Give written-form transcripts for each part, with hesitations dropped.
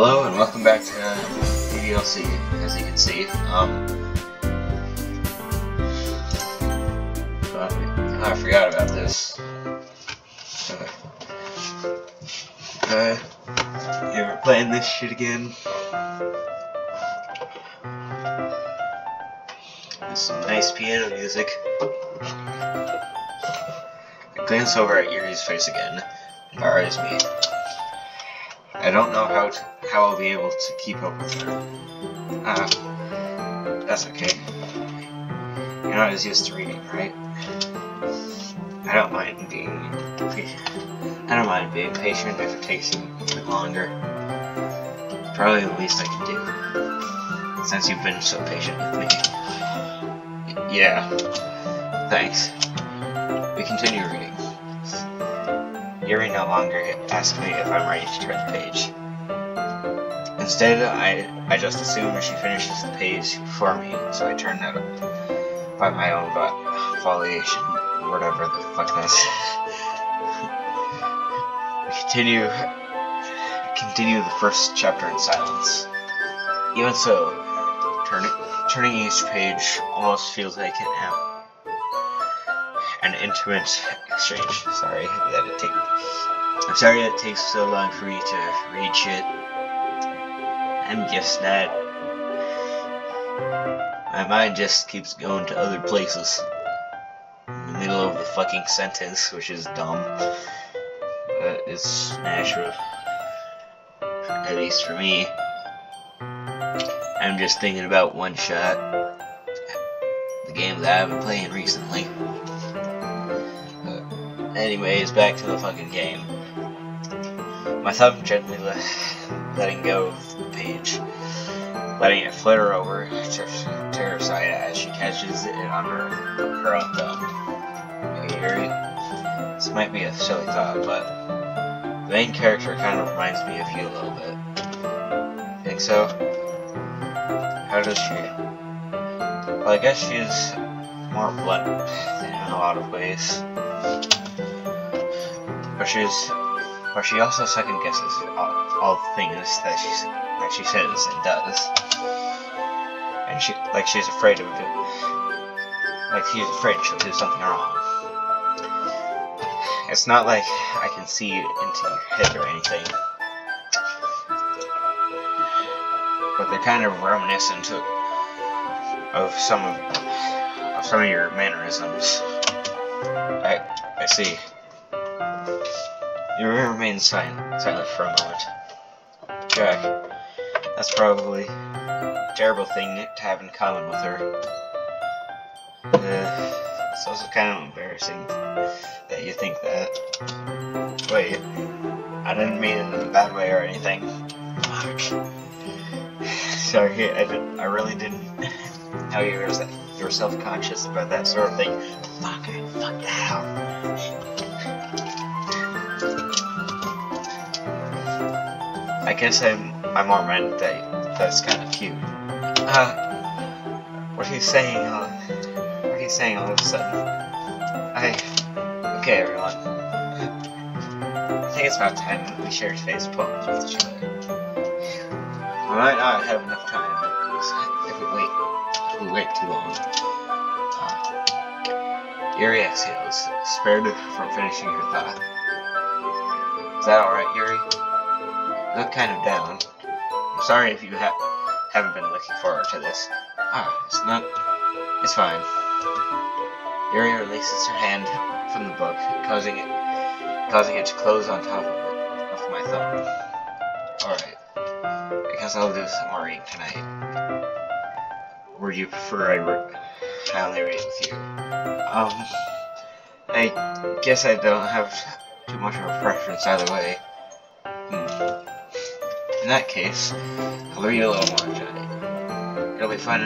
Hello and welcome back to DLC, as you can see. I forgot about this. You ever playing this shit again? With some nice piano music. I glance over at Yuri's face again, and borrows me. I don't know how I'll be able to keep up with her. That's okay. You're not as used to reading, right? I don't mind being patient if it takes you a bit longer. Probably the least I can do, since you've been so patient with me. Yeah, thanks. We continue reading. Yuri no longer asks me if I'm ready to turn the page. Instead, I just assume she finishes the page before me, so I turn that up by my own volition, or whatever the fuck that's. We continue the first chapter in silence. Even so, turning each page almost feels like an intimate exchange. I'm sorry that it takes so long for me to read shit. I'm just not. My mind just keeps going to other places. In the middle of the fucking sentence, which is dumb. But it's natural. At least for me. I'm just thinking about One Shot. The game that I've been playing recently. Anyways, back to the fucking game. My thumb gently letting go of the page, letting it flitter over to her side as she catches it on her own thumb. Hey, Yuri, this might be a silly thought, but the main character kind of reminds me of you a little bit. Think so? How does she? Well, I guess she's more blunt in a lot of ways. But she also second guesses all the things that she says and does, and she's afraid of it. Like she's afraid she'll do something wrong. It's not like I can see into your head or anything, but they're kind of reminiscent of some of your mannerisms. I see. Yuri remains silent for a moment. Jack, that's probably a terrible thing to have in common with her. It's also kind of embarrassing that you think that. Wait, I didn't mean it in a bad way or anything. Fuck. Sorry, I really didn't know you were self-conscious about that sort of thing. Fuck that up. I guess I more meant that's kind of cute. What are you saying? What are you saying all of a sudden? Okay, everyone. I think it's about time we shared Facebook poems with each other. We might not have enough time if we wait too long. Yuri exhales, spared from finishing her thought. Is that alright, Yuri? You look kind of down. I'm sorry if you haven't been looking forward to this. It's fine. Yuri releases her hand from the book, causing it to close on top of my thumb. Alright. I guess I'll do some more reading tonight. Or do you prefer I only read with you? I guess I don't have too much of a preference either way. In that case, I'll read a little more tonight. It'll be fun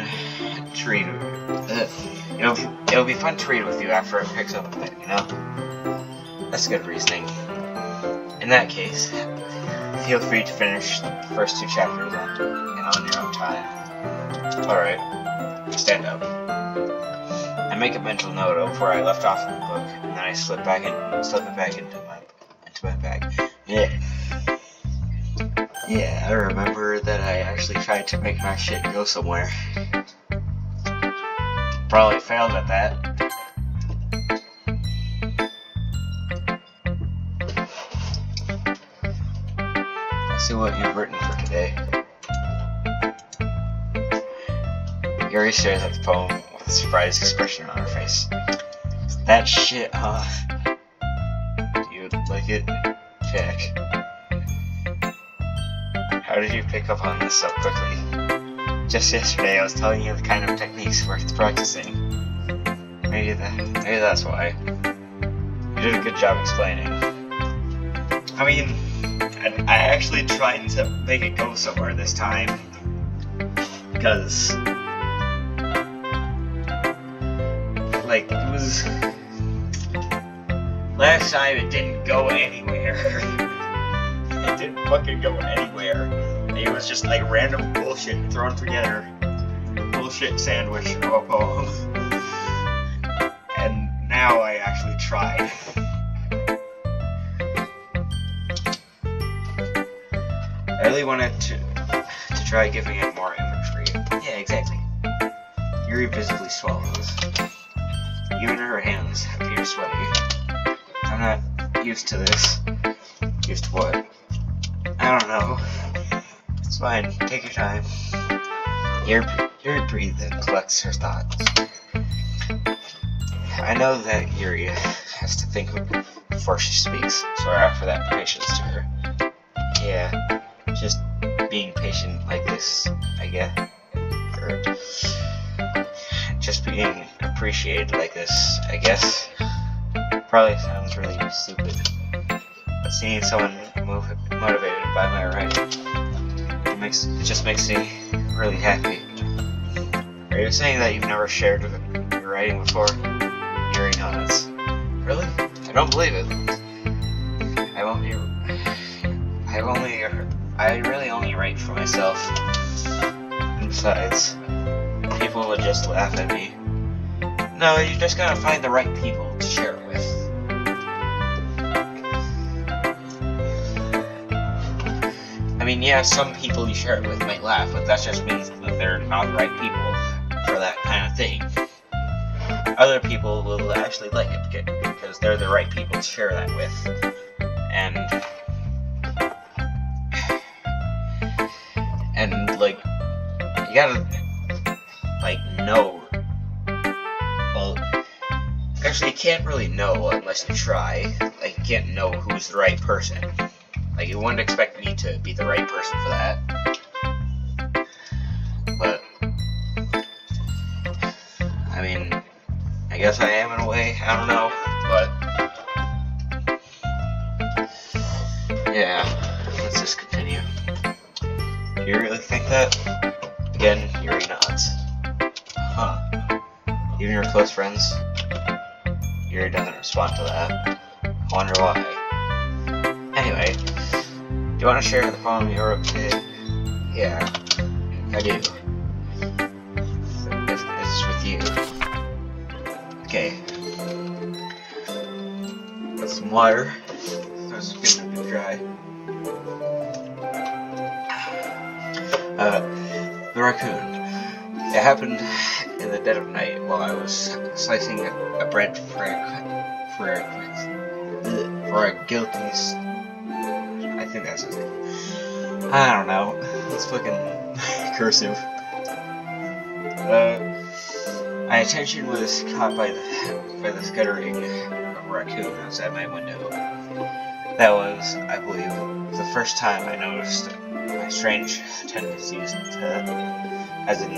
to read. It'll be fun to read with you after it picks up a bit, you know? That's good reasoning. In that case, feel free to finish the first two chapters on your own time. Alright, stand up. I make a mental note of where I left off in the book, and then I slip it back into my bag. Yeah. Yeah, I remember that I actually tried to make my shit go somewhere. Probably failed at that. Let's see what you've written for today. Yuri stares at the poem with a surprised expression on her face. That shit, huh? Do you like it? Check. How did you pick up on this so quickly? Just yesterday I was telling you the kind of techniques worth practicing. Maybe that's why. You did a good job explaining. I mean, I actually tried to make it go somewhere this time. Because, like, it was... Last time it didn't go anywhere. It didn't fucking go anywhere. It was just like random bullshit thrown together. Bullshit sandwich of a poem. And now I actually tried. I really wanted to try giving it more imagery. Yeah, exactly. Yuri visibly swallows. Even her hands appear sweaty. I'm not used to this. Used to what? I don't know. It's fine. Take your time. Yuri breathes and collects her thoughts. I know that Yuri has to think before she speaks, so I offer that patience to her. Yeah, just being patient like this, I guess. Or just being appreciated like this, I guess. Probably sounds really stupid, but seeing someone motivated by my writing, it just makes me really happy. Are you saying that you've never shared your writing before? Yuri nods. Really? I don't believe it. I really only write for myself. And besides, people would just laugh at me. No, you just gotta find the right people to share it with. I mean, yeah, some people you share it with might laugh, but that just means that they're not the right people for that kind of thing. Other people will actually like it because they're the right people to share that with. And like, you gotta, like, know. Well, actually, you can't really know unless you try. Like, you can't know who's the right person. Like, you wouldn't expect me to be the right person for that. But, I mean, I guess I am in a way. I don't know, but yeah, let's just continue. Do you really think that? Again, Yuri nods. Huh. Even your close friends? Yuri doesn't respond to that. I wonder why. Anyway, do you want to share the poem you wrote today? Yeah, I do. This is with you. Okay. Got some water. So it's good to dry. The raccoon. It happened in the dead of night while I was slicing a bread for a guilty. I think that's his name. I don't know. It's fucking cursive. My attention was caught by the scuttering of a raccoon outside my window. That was, I believe, the first time I noticed my strange tendencies as in...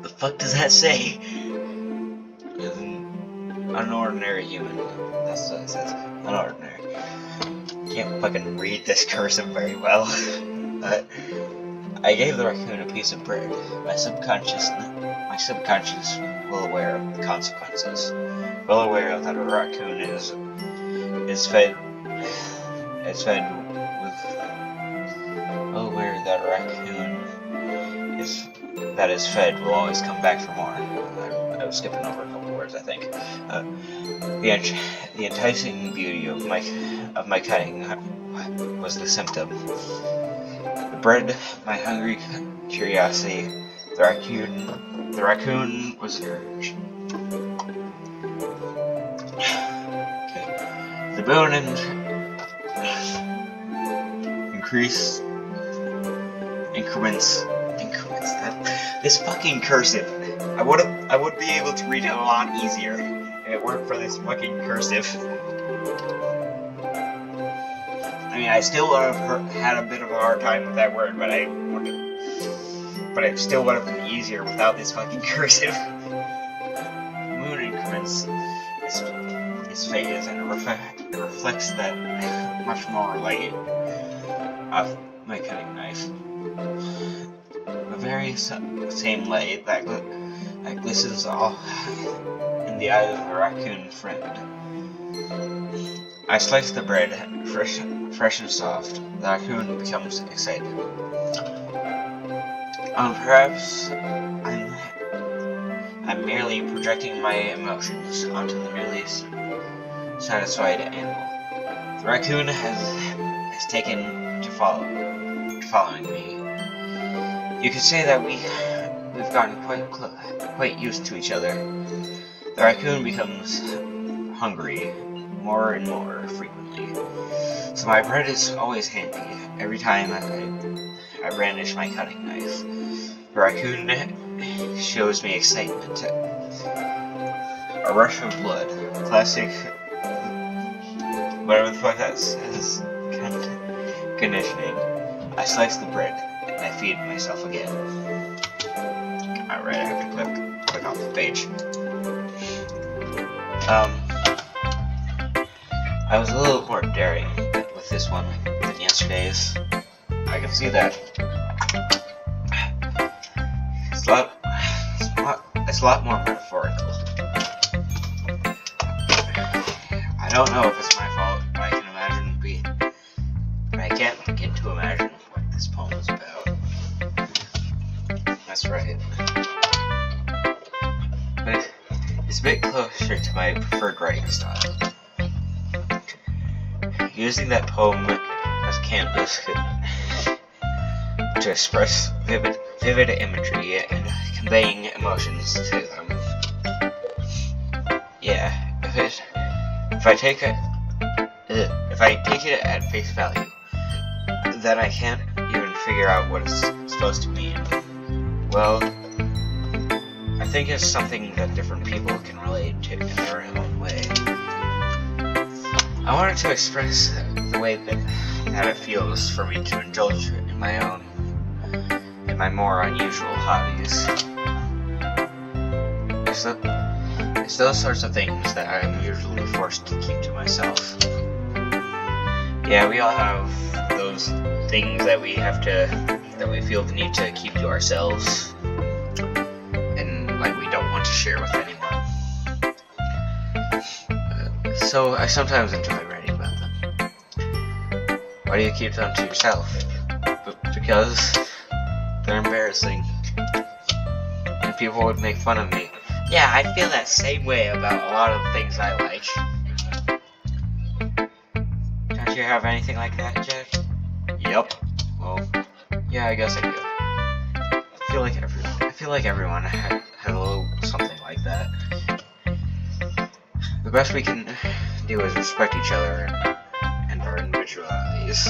The fuck does that say? As an unordinary human. That's what it says. Unordinary. Can't fucking read this cursive very well. But I gave the raccoon a piece of bread. My subconscious well aware of the consequences. Well aware that a raccoon is fed with, well aware that a raccoon that is fed will always come back for more. I was skipping over a couple words. I think. The enticing beauty of my cutting was the symptom. The bread, my hungry curiosity. The raccoon was an urge. Okay. The boon and increase increments. This fucking cursive. I would be able to read it a lot easier if it weren't for this fucking cursive. I mean, I still would have had a bit of a hard time with that word, but it still would have been easier without this fucking cursive. Moon increments its phase, and it reflects that much more light of my cutting knife. The very same light that glistens all in the eyes of the raccoon friend. I slice the bread, fresh and soft. The raccoon becomes excited. Perhaps I'm merely projecting my emotions onto the newly satisfied animal. The raccoon has taken to following me. You could say that we've gotten quite used to each other. The raccoon becomes hungry more and more frequently, so my bread is always handy every time I brandish my cutting knife. The raccoon shows me excitement, a rush of blood, classic, whatever the fuck that says, conditioning. I slice the bread and I feed myself again. Alright, I have to click off the page. I was a little more daring with this one than yesterday's. I can see that. It's a lot more metaphorical. I don't know if it's my fault, but I can't begin to imagine what this poem is about. That's right. But it's a bit closer to my preferred writing style. Using that poem as canvas to express vivid imagery and conveying emotions to them. Yeah, if I take it at face value, then I can't even figure out what it's supposed to mean. Well, I think it's something that different people can relate to in their own way. I wanted to express the way that it feels for me to indulge in my more unusual hobbies. It's those sorts of things that I'm usually forced to keep to myself. Yeah, we all have those things that we feel the need to keep to ourselves, and like we don't want to share with anyone. So I sometimes enjoy writing about them. Why do you keep them to yourself? Because they're embarrassing, and people would make fun of me. Yeah, I feel that same way about a lot of things I like. Don't you have anything like that, Jack? Yep. Well, yeah, I guess I do. I feel like everyone has a little something like that. The best we can do is respect each other and our individualities.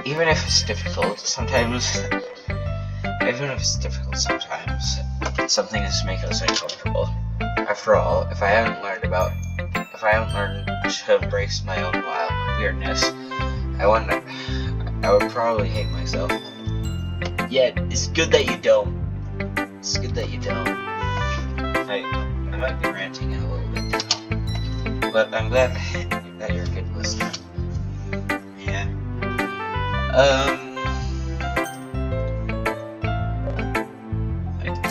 Even if it's difficult sometimes, something has to make us uncomfortable. After all, if I haven't learned to embrace my own wild weirdness, I would probably hate myself. Yeah, it's good that you don't. It's good that you don't. I might be ranting a little bit now, but I'm glad that you're a good listener. Yeah.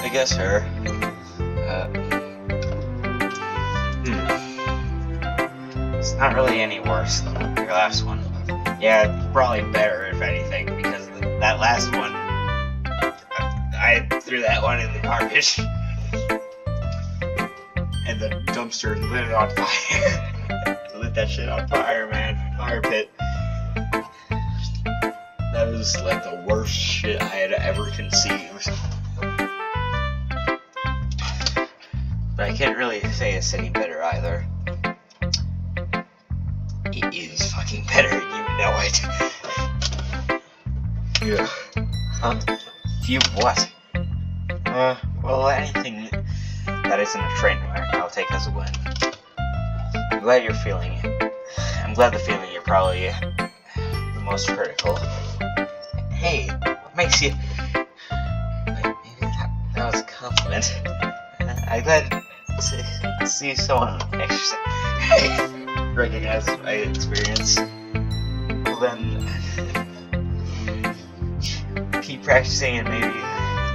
I guess her. It's not really any worse than your last one. Yeah, it's probably better if anything, because that last one, I threw that one in the garbage. dumpster and lit it on fire. Lit that shit on fire, man. Fire pit. That was like the worst shit I had ever conceived. But I can't really say it's any better either. It is fucking better, and you know it. Yeah. Huh? You what? Well, anything that isn't a train wreck, I'll take as a win. I'm glad you're feeling it. I'm glad the feeling you're probably the most critical. Hey, what makes you... Wait, maybe that was a compliment. I'm glad to see someone recognize my experience. Well then, keep practicing and maybe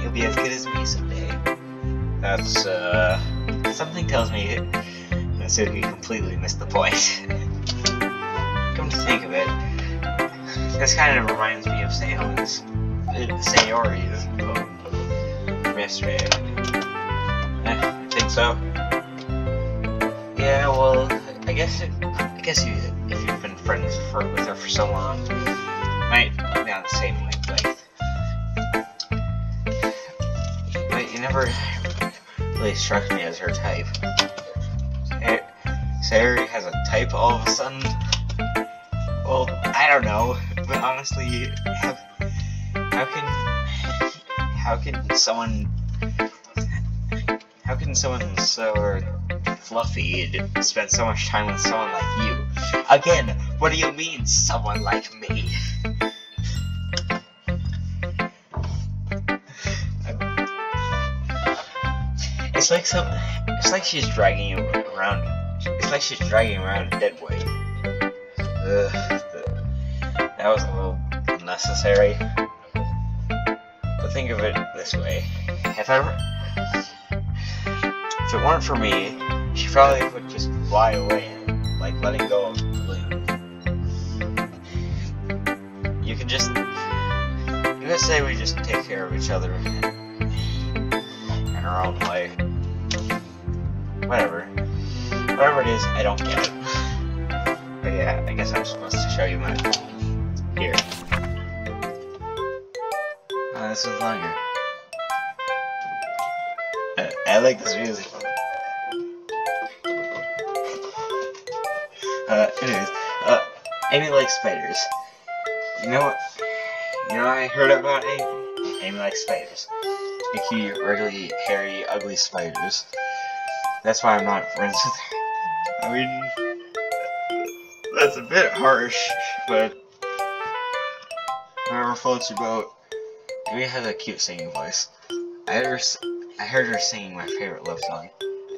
you'll be as good as me someday. That's, something tells me that we completely missed the point. Come to think of it, this kind of reminds me of Sayori's poem from yesterday. I think so. Yeah, well, I guess if you've been friends with her for so long, you might be on the same wavelength. But you never really struck me as her type. Sayori has a type all of a sudden? Well, I don't know, but honestly, how can someone so fluffy spend so much time with someone like you? Again, what do you mean, someone like me? It's like she's dragging you around. It's like she's dragging around a dead weight. That was a little unnecessary. But think of it this way: if it weren't for me, she probably would just fly away, like letting go of the balloon. You could say we just take care of each other in our own way. Whatever it is, I don't get it. But yeah, I guess I'm supposed to show you my here. Oh, this is longer. I like this music. Anyways, Amy likes spiders. You know what I heard about Amy? Amy likes spiders. Icky, wriggly, hairy, ugly spiders. That's why I'm not friends with her. I mean, that's a bit harsh, but whatever floats your boat. Amy has a cute singing voice. I heard her singing my favorite love song.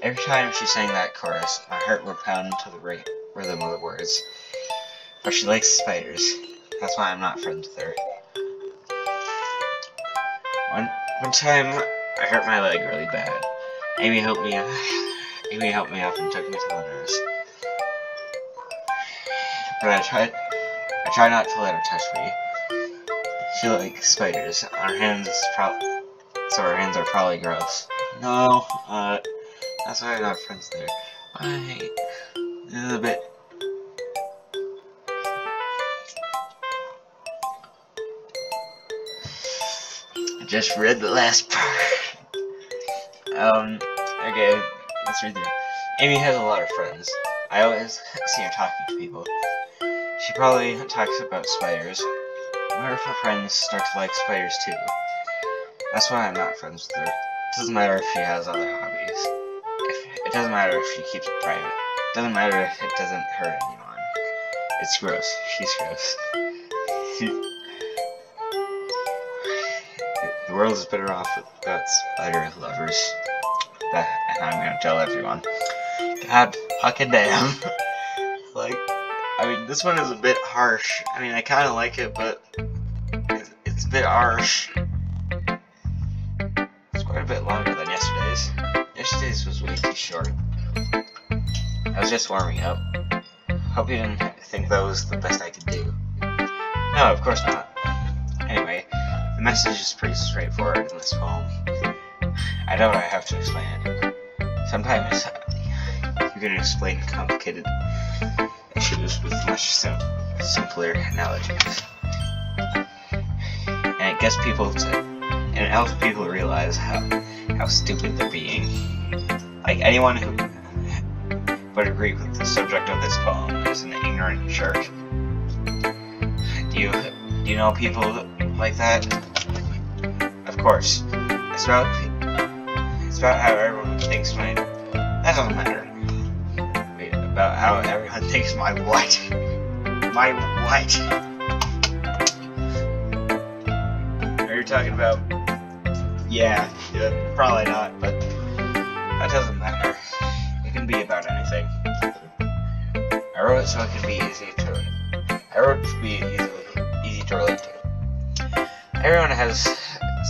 Every time she sang that chorus, my heart would pound to the rhythm of the words. But she likes spiders. That's why I'm not friends with her. One time, I hurt my leg really bad. Amy helped me up and took me to the nurse. But I try not to let her touch me. She likes spiders. Our hands are probably gross. No, that's why I'm not friends with her. Why? This is a bit... I just read the last part. Okay, let's read through. Amy has a lot of friends. I always see her talking to people. She probably talks about spiders. What if her friends start to like spiders too? That's why I'm not friends with her. It doesn't matter if she has other hobbies. It doesn't matter if she keeps it private. It doesn't matter if it doesn't hurt anyone. It's gross. She's gross. The world is better off without spider lovers. And I'm gonna tell everyone. God fucking damn. Like, I mean, this one is a bit harsh. I mean, I kind of like it, but it's a bit harsh. It's quite a bit longer than yesterday's. Yesterday's was way too short. I was just warming up. Hope you didn't think that was the best I could do. No, of course not. Anyway, the message is pretty straightforward in this poem. I don't have to explain it. Sometimes we can explain complicated issues with much simpler analogies. And it gets people to, and it helps people realize how stupid they're being. Like, anyone who would agree with the subject of this poem is an ignorant jerk. Do you know people like that? Of course. It's about how everyone thinks my... That doesn't matter. Wait, about how everyone thinks my what? My what? Are you talking about... Yeah, probably not, but that doesn't matter. It can be about anything. I wrote it so it can be easy to... I wrote it to be easy to relate to. Everyone has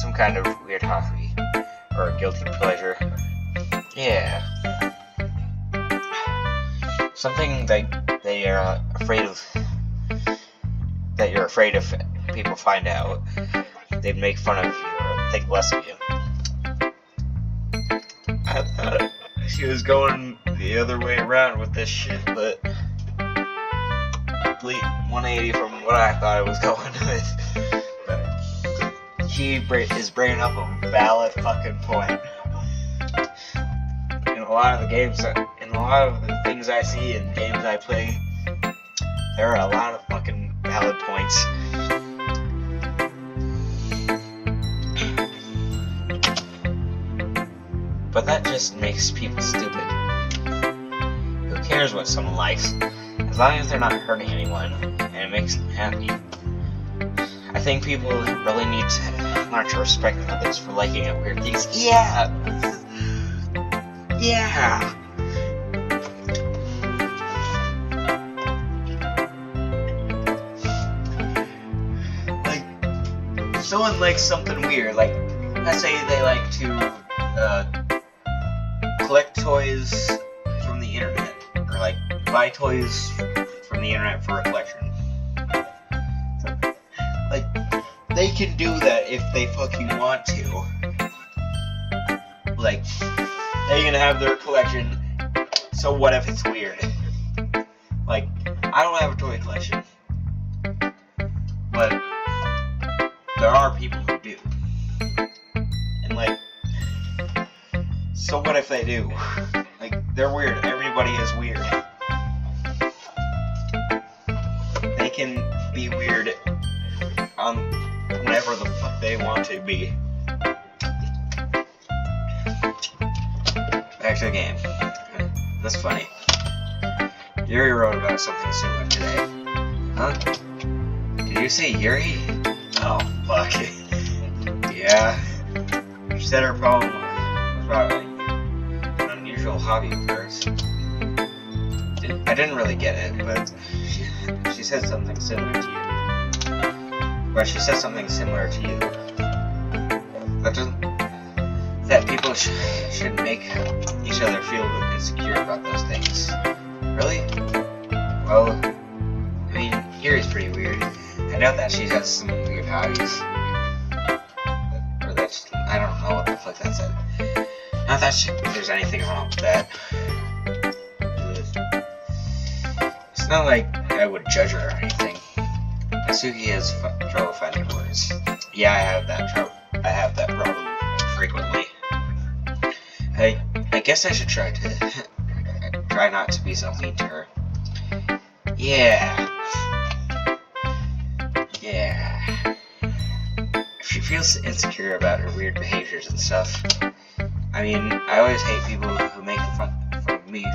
some kind of weird hobby or guilty pleasure. Yeah. Something that they are afraid of, that you're afraid if people find out, they'd make fun of you or think less of you. I thought she was going the other way around with this shit, but complete 180 from what I thought I was going with. He is bringing up a valid fucking point. In a lot of the games, in a lot of the things I see in games I play, there are a lot of fucking valid points. But that just makes people stupid. Who cares what someone likes, as long as they're not hurting anyone and it makes them happy. I think people really need to learn to respect others for liking at weird things. Yeah! Yeah! Like, if someone likes something weird, like, let's say they like to collect toys from the internet, or like buy toys from the internet for a collection. Like, they can do that if they fucking want to. Like, they can have their collection, so what if it's weird? Like, I don't have a toy collection, but there are people who do. And like, so what if they do? Like, they're weird. Everybody is weird. They can be weird whenever the fuck they want to be. Back to the game. That's funny. Yuri wrote about something similar today. Huh? Did you say Yuri? Oh, fuck. Yeah. She said her problem was about an unusual hobby of hers. I didn't really get it, but she said something similar to you. But she said something similar to you. That people shouldn't make each other feel insecure about those things. Really? Well, I mean, Yuri's pretty weird. I doubt that she has some weird hobbies. Or that's, I don't know what the fuck that said. Not that there's anything wrong with that. It's not like I would judge her or anything. Asuki has trouble finding words. Yeah, I have that problem frequently. I guess I should try not to be so mean to her. Yeah. If she feels insecure about her weird behaviors and stuff, I mean, I always hate people who make fun of me,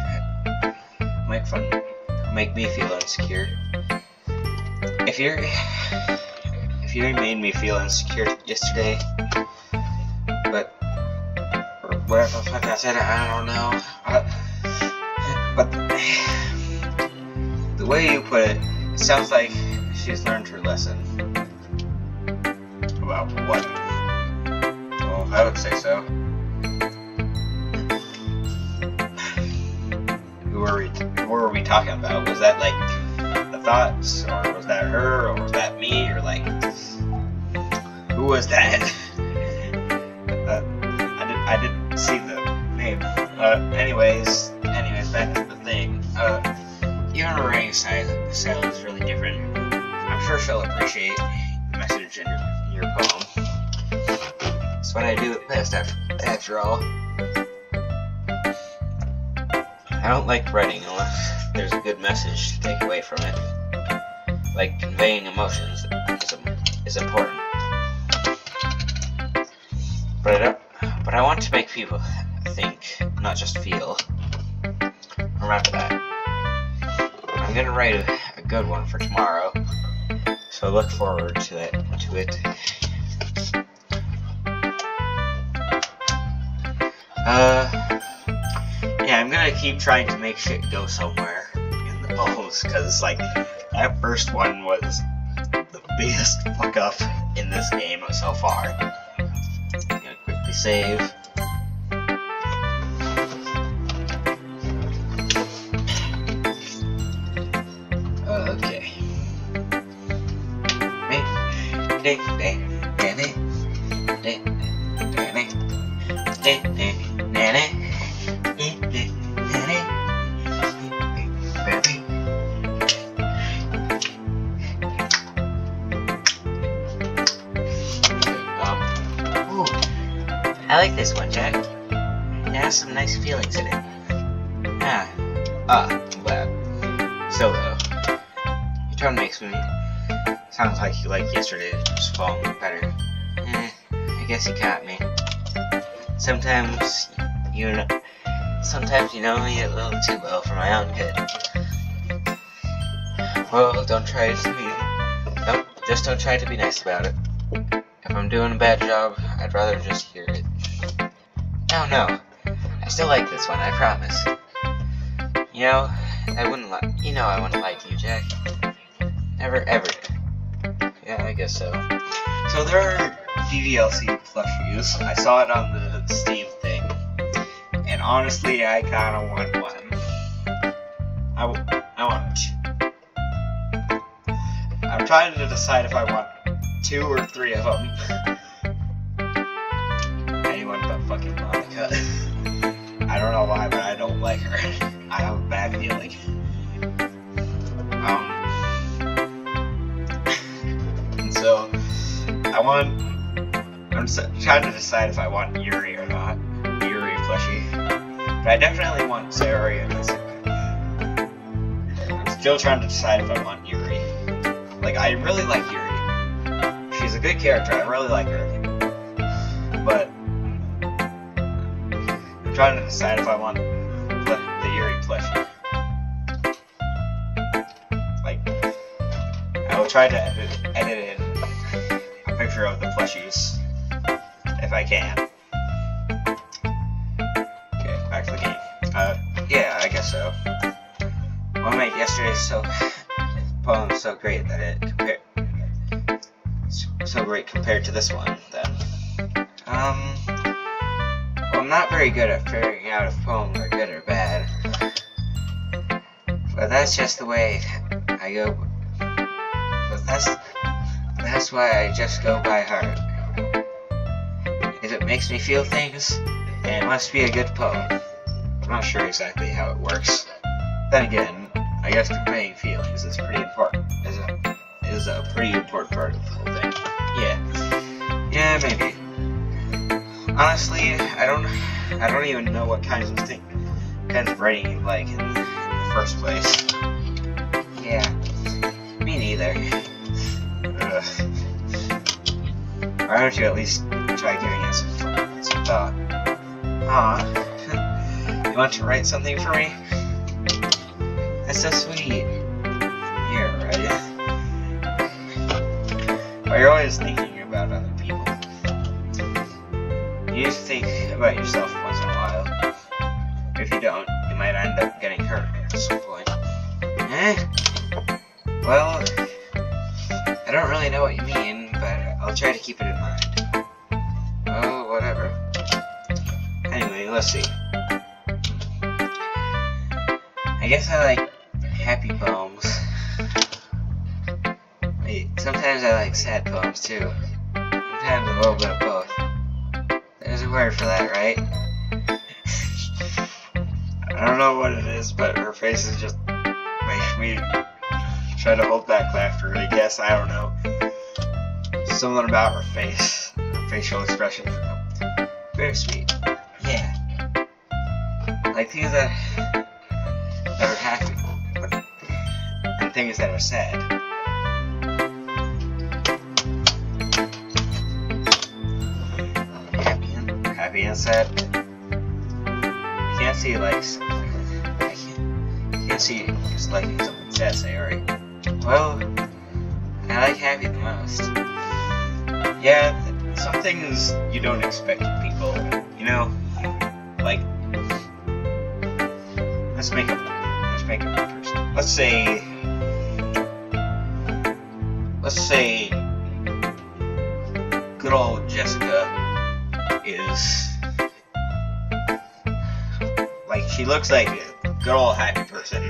who make me feel insecure. If you made me feel insecure yesterday, but or whatever the fuck I said, I don't know. But the way you put it, it sounds like she's learned her lesson. About what? Well, I would say so. Who were we talking about? Was that like the thoughts, or was that her, or was that me, or like who was that? I didn't see the name. Anyways, back to the style is really different. I'm sure she'll appreciate the message in your poem. It's what I do at best, after all. I don't like writing unless there's a good message to take away from it. Like conveying emotions is important. But I want to make people think, not just feel. Remember that. I'm gonna write a good one for tomorrow, so look forward to it. Yeah, I'm gonna keep trying to make shit go somewhere in the poems, cause like that first one was the biggest fuck up in this game so far. I'm gonna quickly save. Okay. I like this one, Jack. It has some nice feelings in it. I'm glad. So though, your tone makes me sounds like you like yesterday's poem better. I guess you caught me. Sometimes you know me a little too well for my own good. Well, don't try to be nice about it. If I'm doing a bad job, I'd rather just hear it. Oh no, I still like this one, I promise. I wouldn't lie to you, Jack. Never ever. Yeah, I guess so. So there are DDLC plushies. I saw it on the Steam thing, and honestly, I kind of want one. I want two. I'm trying to decide if I want 2 or 3 of them. Anyone but fucking Monica. I don't know why, but I don't like her. I have a bad feeling. And so, I'm trying to decide if I want Yuri or not. Yuri plushie. But I definitely want Sayori in this. I'm still trying to decide if I want Yuri. Like, I really like Yuri. She's a good character, I really like her. But I'm trying to decide if I want the Yuri plushie. Like, I will try to edit in a picture of the plushies if I can. Okay, back to the game. Yeah, I guess so. What made yesterday's poem so great that it compared to this one, then? Well, I'm not very good at figuring out if poems are good or bad. But that's just the way I go. But that's why I just go by heart. If it makes me feel things, then it must be a good poem. I'm not sure exactly how it works. Then again, I guess conveying feelings is pretty important. Is a pretty important part of the whole thing. Yeah, maybe. Honestly, I don't even know what kinds of writing you like in the first place. Yeah, me neither. Ugh. Why don't you at least try giving it some thought? Aw, you want to write something for me? That's so sweet. Here, right? Well, you're always thinking about other people. You need to think about yourself once in a while. If you don't, you might end up getting hurt at some point. Well, I don't really know what you mean, but I'll try to keep it in mind. Oh, whatever. Anyway, let's see. I guess I like happy poems. Wait, sometimes I like sad poems too. Sometimes a little bit of both. There's a word for that, right? I don't know what it is, but her face is just makes me Try to hold back laughter, I guess, I don't know. Something about her face, her facial expression. Very sweet. Yeah. Like things that are happy, and things that are sad. Happy and sad. I can't see like I can't see just liking something sad. Say, alright. Well, I like happy the most. Yeah, some things you don't expect in people. You know, like let's make a person. Let's say good old Jessica is like, she looks like a good old happy person,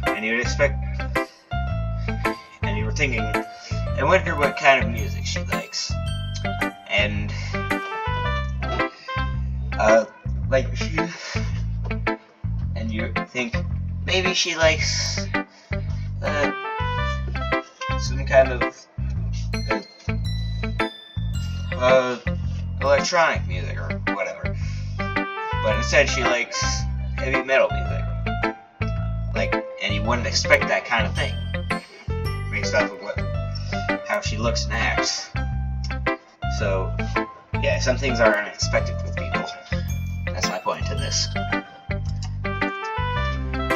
and you would expect, and you were thinking, I wonder what kind of music she likes, and like she, and you think maybe she likes some kind of electronic music or whatever, but instead she likes heavy metal music, like, and you wouldn't expect that kind of thing based off of how she looks and acts. So yeah, some things are unexpected with people. That's my point to this.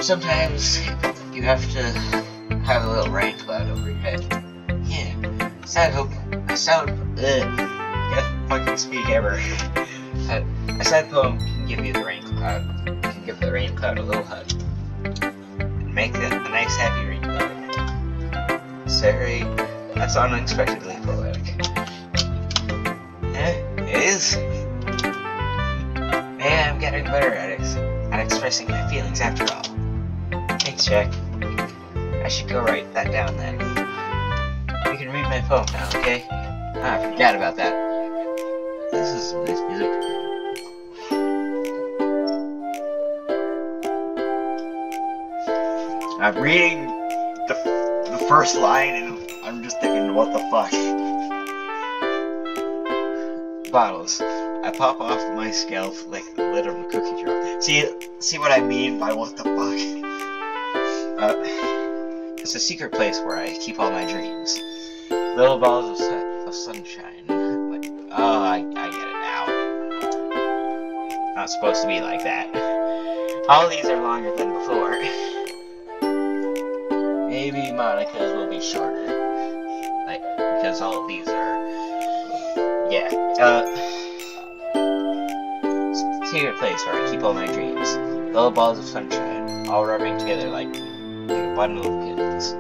Sometimes you have to have a little rain cloud over your head. Yeah, can't fucking speak ever. A sad poem can give you the rain cloud. Can give the rain cloud a little hug. And make it a nice happy rain cloud. Sorry, that's unexpectedly poetic. It is. Yeah, I'm getting better at expressing my feelings after all. Thanks, Jack. I should go write that down then. You can read my poem now, okay? Ah, I forgot about that. This is some nice music. I'm reading the first line and I'm just thinking, what the fuck? Bottles. I pop off my scalp like the lid of a cookie jar. See what I mean by what the fuck? It's a secret place where I keep all my dreams. Little balls of sunshine. Like, oh, I get it now. Not supposed to be like that. All these are longer than before. Maybe Monica's will be shorter. Like, because all of these are... Yeah. Secret place where I keep all my dreams. Little balls of sunshine, all rubbing together like a bundle of kittens.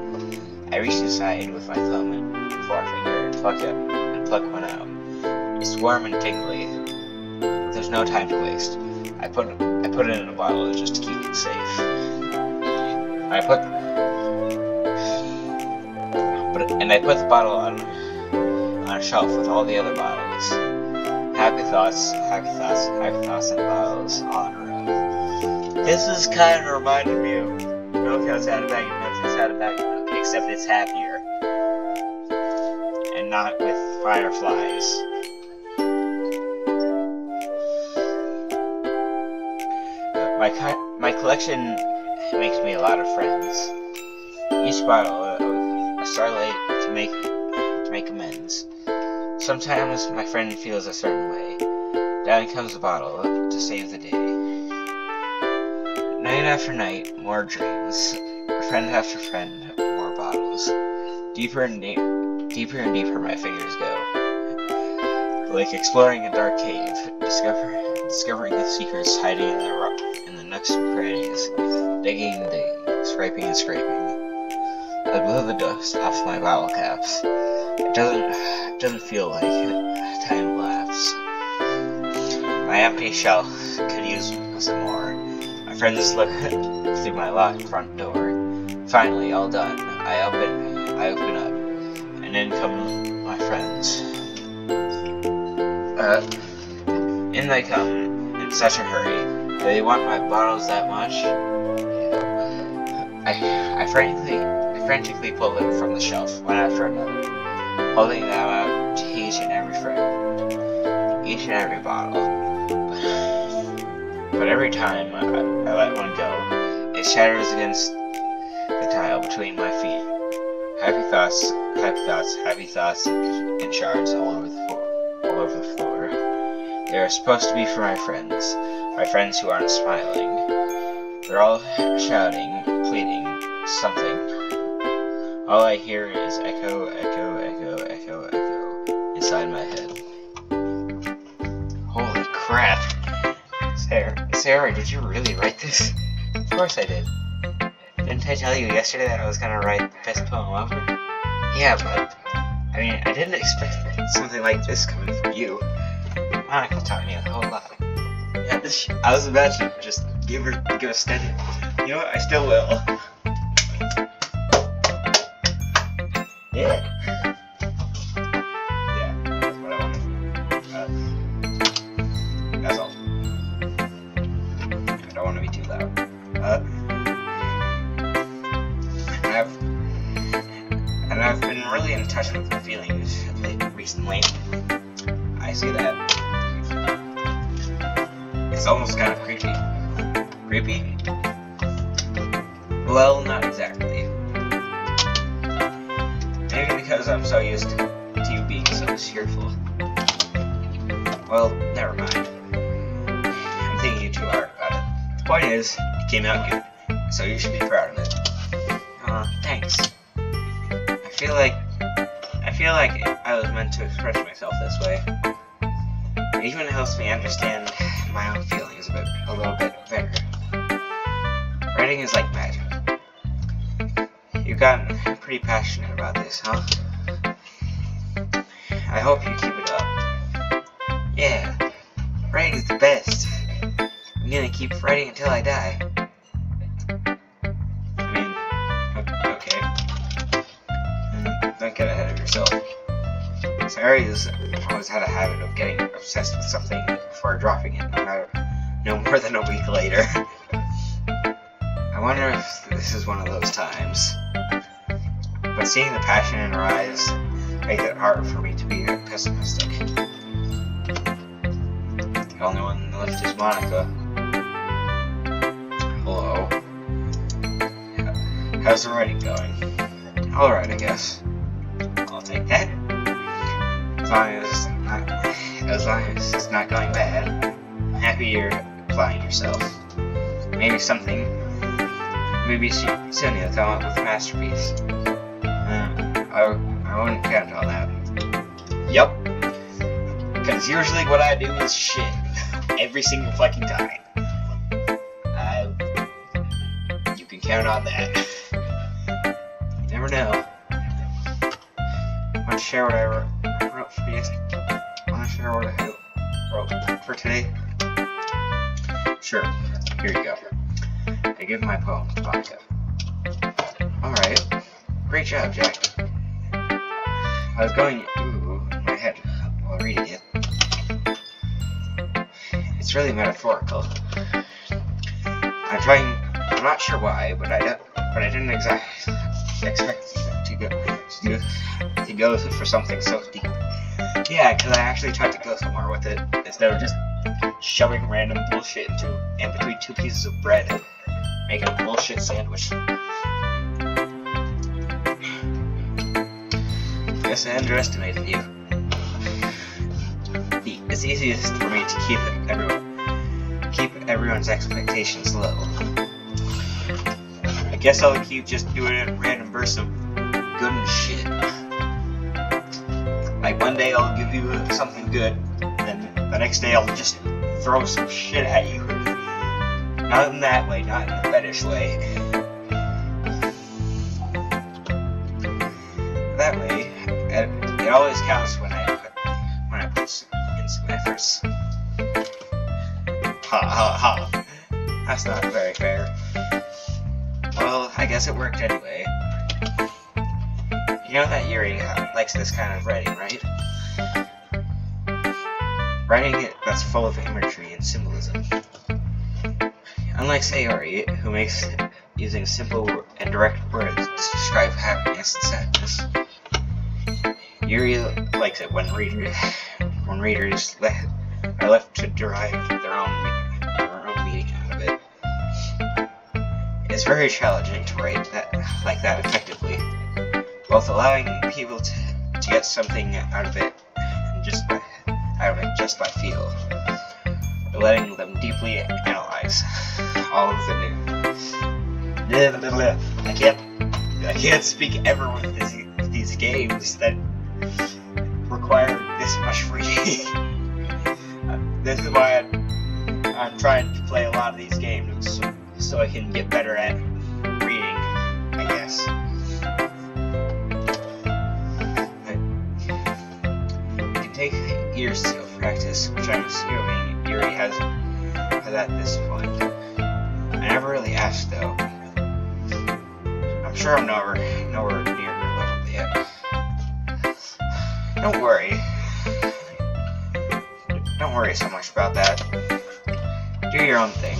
I reach inside with my thumb and forefinger and pluck one out. It's warm and tingly. There's no time to waste. I put it in a bottle just to keep it safe. I put the bottle on a shelf with all the other bottles. Happy thoughts, and bottles all in a row. This is kind of reminding me of Milk House Had a Bag of Milk, House Had a Bag of Milk, except it's happier. And not with fireflies. My collection makes me a lot of friends. Each bottle a starlight to make amends. Sometimes my friend feels a certain way. Down comes the bottle to save the day. Night after night, more dreams. Friend after friend, more bottles. Deeper and deeper my fingers go. Like exploring a dark cave, discovering the secrets hiding in the nooks and crannies. Digging, scraping and scraping. I blow the dust off my bottle caps. It doesn't feel like time laughs. My empty shelf could use some more. My friends look through my locked front door. Finally, all done. I open up, and in come my friends. In they come in such a hurry. Do they want my bottles that much? I frantically pulled them from the shelf, one after another, holding them out to each and every friend, each and every bottle. But every time I let one go, it shatters against the tile between my feet. Happy thoughts, in shards all over the floor. They are supposed to be for my friends who aren't smiling. They're all shouting, pleading, something. All I hear is echo, echo, echo, echo, echo inside my head. Holy crap! Sarah, did you really write this? Of course I did. Didn't I tell you yesterday that I was gonna write the best poem ever? Yeah, but I mean, I didn't expect something like this coming from you. Monica taught me a whole lot. Yeah, I was about to just give a steady. You know what? I still will. Yeah. Yeah, that's what I want. That's all. I don't want to be too loud. And I've been really in touch with my feelings recently. I see that. It's almost kind of creepy. Creepy? Well, not exactly. Maybe because I'm so used to you being so cheerful. Well, never mind. I'm thinking you too hard about it. The point is, it came out good, so you should be proud of it. Thanks. I feel like I was meant to express myself this way. It even helps me understand my own feelings a little bit better. Writing is like magic. You've gotten pretty passionate about this, huh? I hope you keep it up. Yeah, writing is the best. I'm gonna keep writing until I die. I mean, okay. Don't get ahead of yourself. Sarah has always had a habit of getting obsessed with something before dropping it, no more than a week later. I wonder if this is one of those times. But seeing the passion in her eyes makes it hard for me to be pessimistic. The only one left is Monica. Hello. How's the writing going? Alright, I guess. I'll take that. As long as it's not going bad, I'm happy you're applying yourself. Maybe soon you'll come up with a masterpiece. I wouldn't count on that. Yup. Because usually what I do is shit. Every single fucking time. You can count on that. You never know. Want to share what I wrote for you? Want to share what I wrote for today? Sure. Here you go. I give my poem to Monica. Alright. Great job, Jack. I was going ooh in my head while reading it. It's really metaphorical. I'm not sure why, but I didn't exactly expect to go for something so deep. Yeah, because I actually tried to go somewhere with it instead of just shoving random bullshit in between two pieces of bread and making a bullshit sandwich. Guess I underestimated you. It's easiest for me to keep everyone's expectations low. I guess I'll keep just doing it in random bursts of good and shit. Like one day I'll give you something good, then the next day I'll just throw some shit at you. Not in that way, not in the fetish way. That way, it always counts when I put in some efforts. Ha ha ha. That's not very fair. Well, I guess it worked anyway. You know that Yuri likes this kind of writing, right? Writing that's full of imagery and symbolism. Unlike Sayori, who makes using simple and direct words to describe happiness and sadness. Yuri likes it when readers are left to derive their own meaning out of it. It's very challenging to write like that effectively, both allowing people to get something out of it just by feel, but letting them deeply analyze all of the new. I can't speak ever with these games that require this much reading. This is why I'm trying to play a lot of these games, so I can get better at reading, I guess. It can take years to practice, which I'm assuming Yuri has at this point. I never really asked though. I'm sure I'm nowhere near her level yet. Don't worry so much about that. Do your own thing.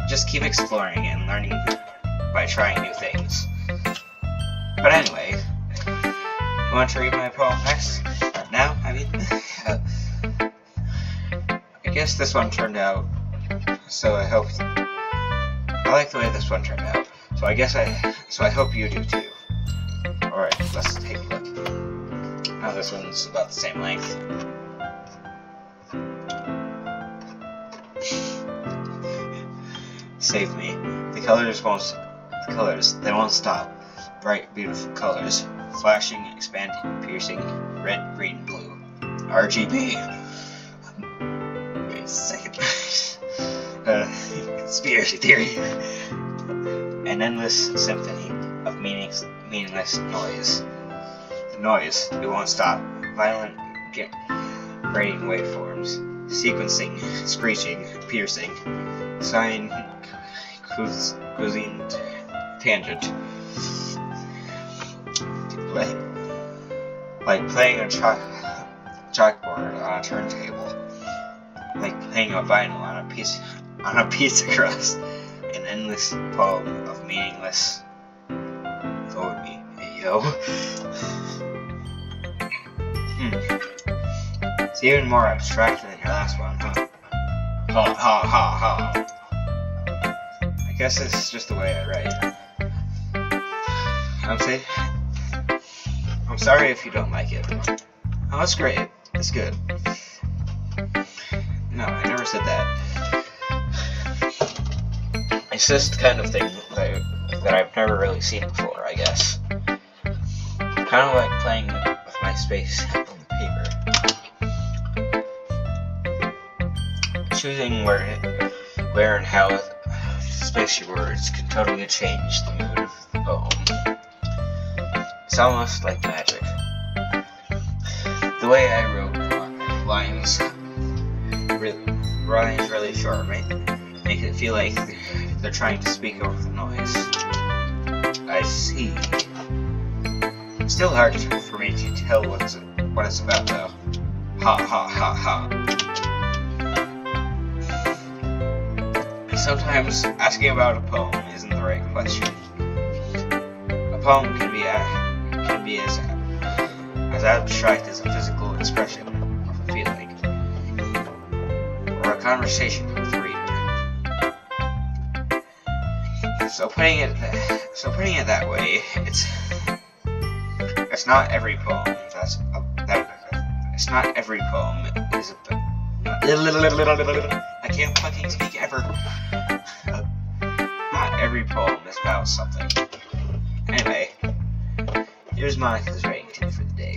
Just keep exploring and learning by trying new things. But anyway, you want to read my poem next? Now? I mean, I guess this one turned out, so I like the way this one turned out. So I hope you do too. Alright, let's take a look. Now this one's about the same length. Save me. The colors, they won't stop. Bright, beautiful colors. Flashing, expanding, piercing. Red, green, blue. RGB. Wait a second. Conspiracy theory. An endless symphony of meaningless noise. The noise, it won't stop. Violent, grating waveforms. Sequencing, screeching, piercing. Sighing, cruising tangent. Like playing a chalkboard on a turntable. Like playing a vinyl on a pizza crust. An endless poem of meaningless. Vote me, yo. It's even more abstract than your last one, huh? Ha ha ha ha. I guess this is just the way I write. I'm sorry if you don't like it. Oh, it's great. It's good. No, I never said that. It's just the kind of thing that I've never really seen before, I guess. Kind of like playing with my space on the paper. Choosing where and how space your words can totally change the mood of the poem. It's almost like magic. The way I wrote lines really short, right? Make it feel like they're trying to speak over the noise. I see. Still hard for me to tell what it's about though. Ha ha ha ha. Sometimes asking about a poem isn't the right question. A poem can be as abstract as a physical expression of a feeling, or a conversation with the reader. So putting it that way, it's not every poem. It's not every poem is about. I can't fucking speak ever. Not every poem is about something. Anyway, here's Monica's writing tip for the day.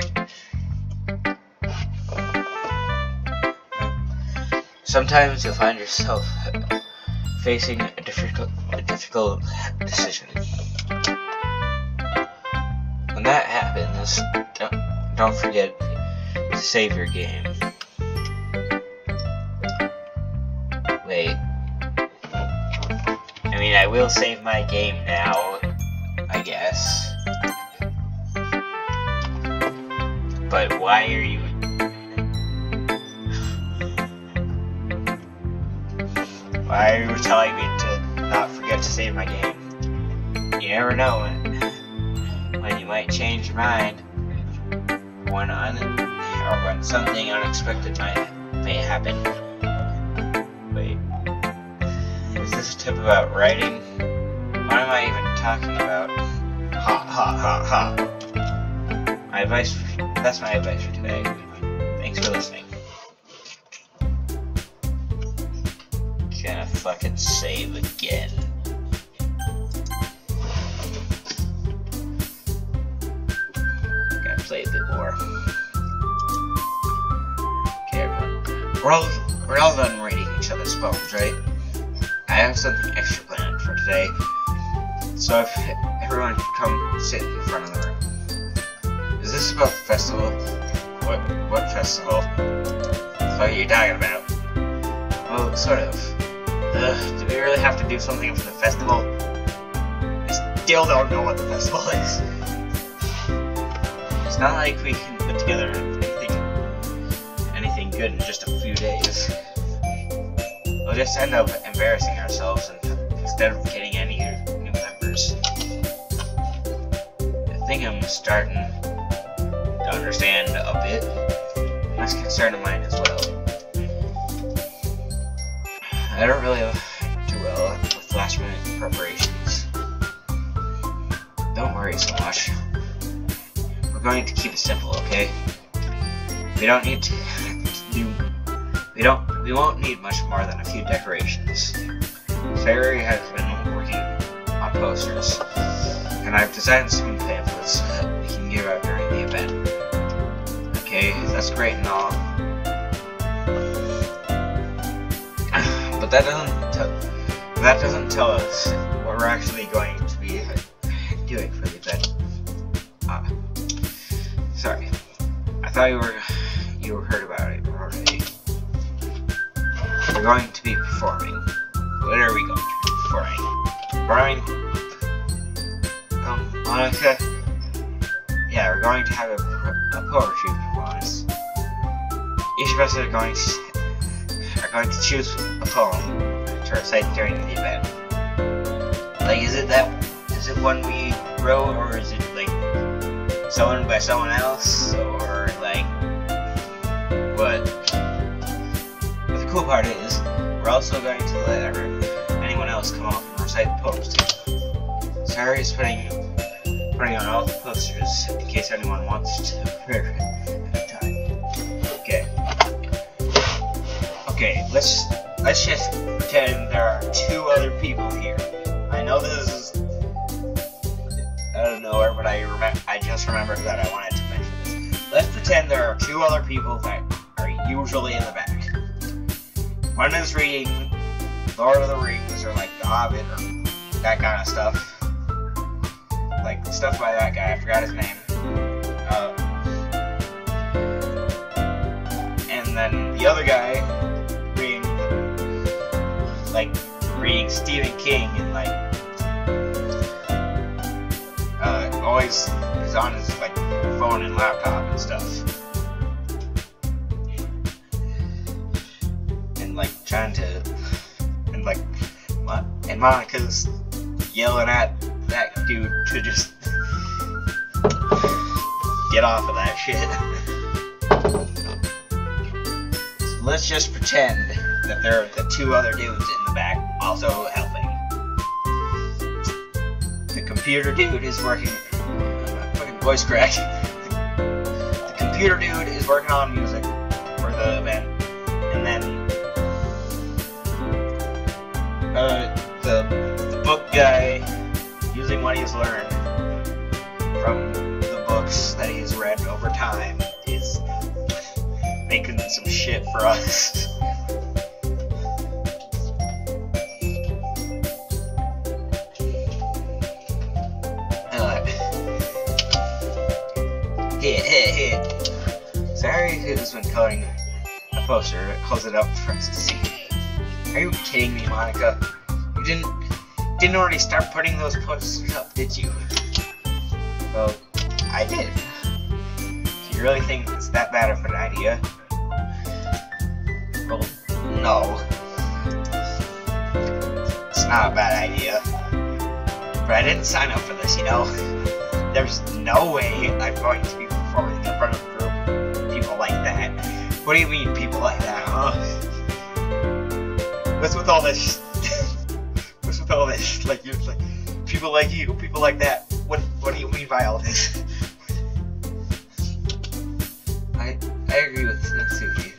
Sometimes you'll find yourself facing a difficult decision. When that happens, don't forget to save your game. Wait. I mean, I will save my game now, I guess. But why are you... Why are you telling me to not forget have to save my game. You never know when you might change your mind. When something unexpected may happen. Wait. Is this a tip about writing? What am I even talking about? Ha. That's my advice for today. Thanks for listening. Gonna fucking save again. Gotta play a bit more. Okay, everyone. We're all done reading each other's poems, right? I have something extra planned for today. So if everyone could come sit in front of the room. Is this about the festival? What festival? What are you talking about? Well, sort of. Do we really have to do something for the festival? I still don't know what the festival is. It's not like we can put together anything good in just a few days. We'll just end up embarrassing ourselves instead of getting any new members. I think I'm starting to understand a bit. That's a concern of mine as well. I don't really do well with last minute preparations. Don't worry so much. We're going to keep it simple, okay? We don't need to do. We won't need much more than a few decorations. Fairy has been working on posters, and I've designed some pamphlets that we can give out during the event. Okay, that's great and all. But that doesn't tell us what we're actually going to be doing for the event. Sorry. I thought you heard about it already. We're going to be performing. What are we going to be performing? Monica? Yeah, we're going to have a poetry performance. Each of us are going to choose a poem to recite during the event. Like, is it one we wrote, or is it like someone by someone else, or like what? But the cool part is, we're also going to let anyone else come up and recite the poems too. Sorry, is putting on all the posters in case anyone wants to prepare at a time. Okay, let's just pretend there are two other people here. I know this is out of nowhere, but I just remembered that I wanted to mention this. Let's pretend there are two other people that are usually in the back. One is reading Lord of the Rings, or like The Hobbit, or that kind of stuff. Like stuff by that guy, I forgot his name. And then the other guy reading Stephen King, and like always is on his like phone and laptop and stuff, and like trying to, and like and Monica's yelling at that dude to just get off of that shit. So let's just pretend that there are the two other dudes in the back also helping. The computer dude is working. Fucking voice crack. The computer dude is working on music for the event, and then the book guy, using what he's learned from the books that he's read over time, is making some shit for us. Sorry who's been coloring a poster, holds it up for us to see. Are you kidding me, Monica? You didn't already start putting those posters up, did you? Well, I did. Do you really think it's that bad of an idea? Well, no. not a bad idea. But I didn't sign up for this, you know? There's no way I'm going to be performing in front of a group of people like that. What do you mean, people like that, huh? What's with all this? What's with all this? Like, you're like, people like you, people like that. What do you mean by all this? I agree with Natsuki.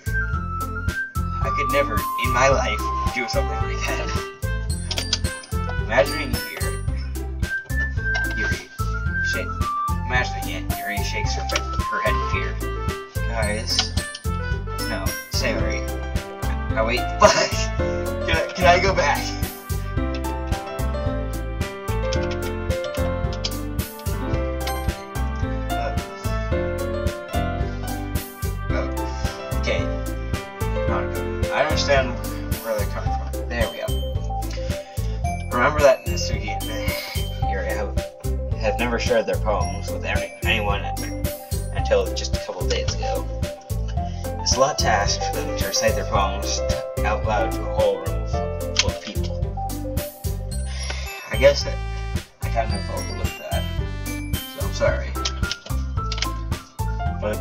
I could never, in my life, do something like that. Imagining Yuri shakes her head in fear. Guys, no, Sayori. Oh wait, fuck! Can I go back? Okay. I understand where they're coming from. There we go. Remember that Natsuki and Yuri have never shared their poems with anyone until just a couple of days ago. It's a lot to ask for them to recite their poems out loud to a whole room full of people. I guess that I kind of overlooked that, so I'm sorry. But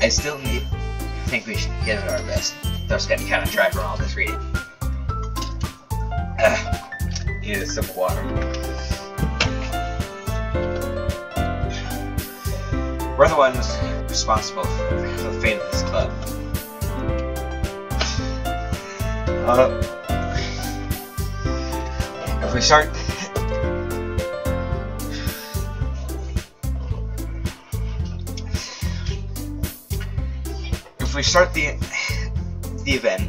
I still think we should give it our best. Though it's getting kind of dry from all this reading. Need a sip of water. We're the ones responsible for the fate of this club. If we start... If we start the event,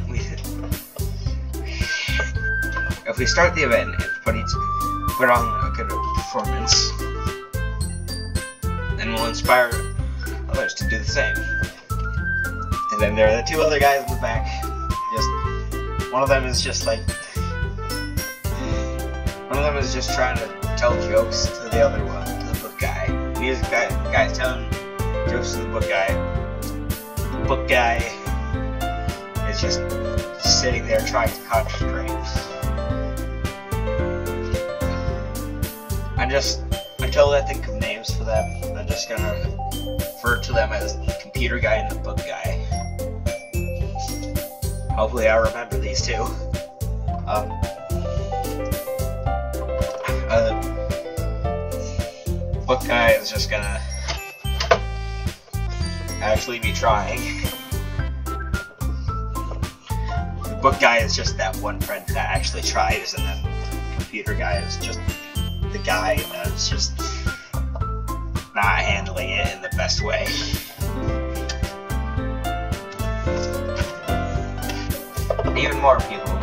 if we start the event and put on a good performance, then we'll inspire others to do the same. And then there are the two other guys in the back. One of them is just like... One of them is just trying to tell jokes to the other one, to the book guy. And he's the guy's telling jokes to the book guy. The book guy is just sitting there trying to concentrate. Until I think of names for them, I'm just gonna refer to them as the computer guy and the book guy. Hopefully I'll remember these two. Book guy is just gonna actually be trying. The book guy is just that one friend that actually tries, and then the computer guy is just the guy that's just not handling it in the best way. Even more people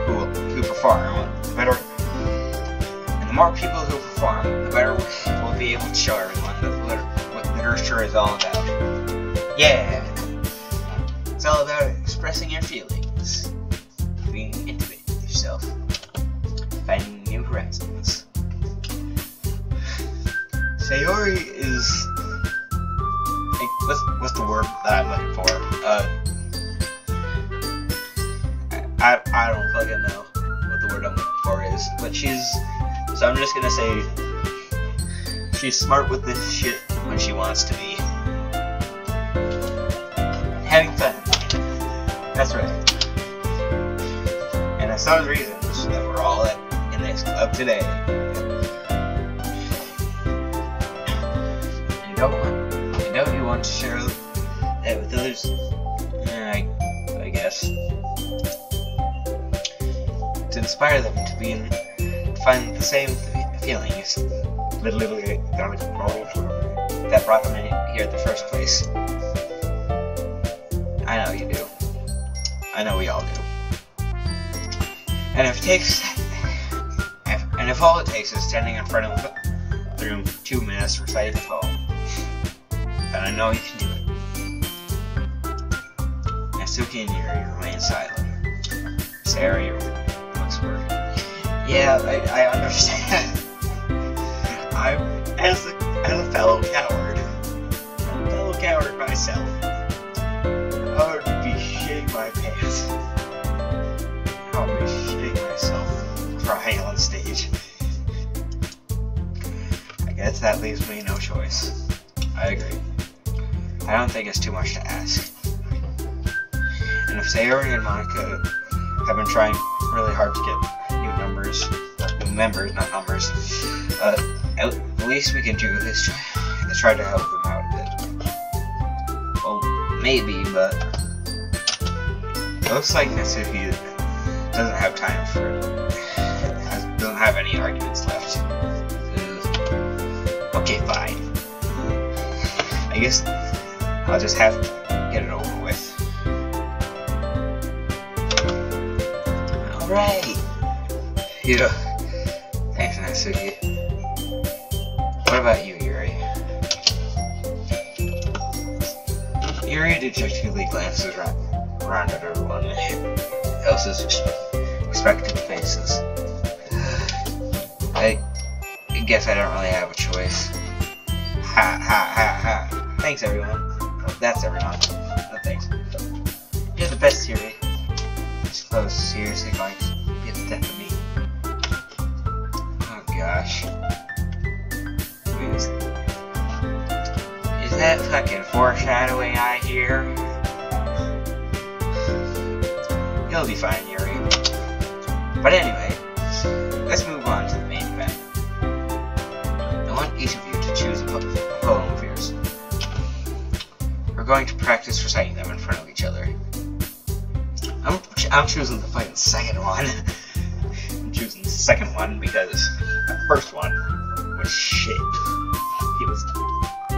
who perform, the better. And the more people who perform, the better we'll be able to show everyone what literature is all about. Yeah, it's all about expressing your feelings, being intimate with yourself, finding new horizons. Sayori is... What's the word that I'm looking for? I don't fucking know what the word I'm looking for is, but so I'm just gonna say she's smart with this shit when she wants to be. Having fun. That's right. And that's some reasons that we're all in this club today. And you want to share that with others? I guess. To inspire them to find the same feelings literally that brought them in here in the first place. I know you do. I know we all do. And if all it takes is standing in front of the room for 2 minutes reciting a poem, then I know you can do it. Natsuki and Yuri remain silent. Sayori looks worried. Yeah, I understand. I'm as a fellow coward myself, I would be shitting my pants. guess that leaves me no choice. I agree. I don't think it's too much to ask. And if Sayori and Monica have been trying really hard to get new members, not numbers, at least we can do is try to help them out a bit. Well, maybe, but it looks like Natsuki doesn't have time for it. Doesn't have any arguments left. Okay, fine. I guess I'll just have to get it over with. Alright! Yeah. Thanks, Natsuki. What about you, Yuri? Yuri dejectedly glances around at everyone else's expectant faces. I guess I don't really have a choice. Ha ha ha ha. Thanks, everyone. Oh, that's everyone. No thanks. You're the best, Yuri. This close, seriously going to be the death of me. Oh gosh. Wait, is that fucking foreshadowing I hear? You'll be fine, Yuri. But anyway, let's move on to the main event. I want each of you to choose a poem of yours. We're going to practice reciting them in front of each other. I'm choosing to fight the second one. I'm choosing the second one because the first one was shit. He was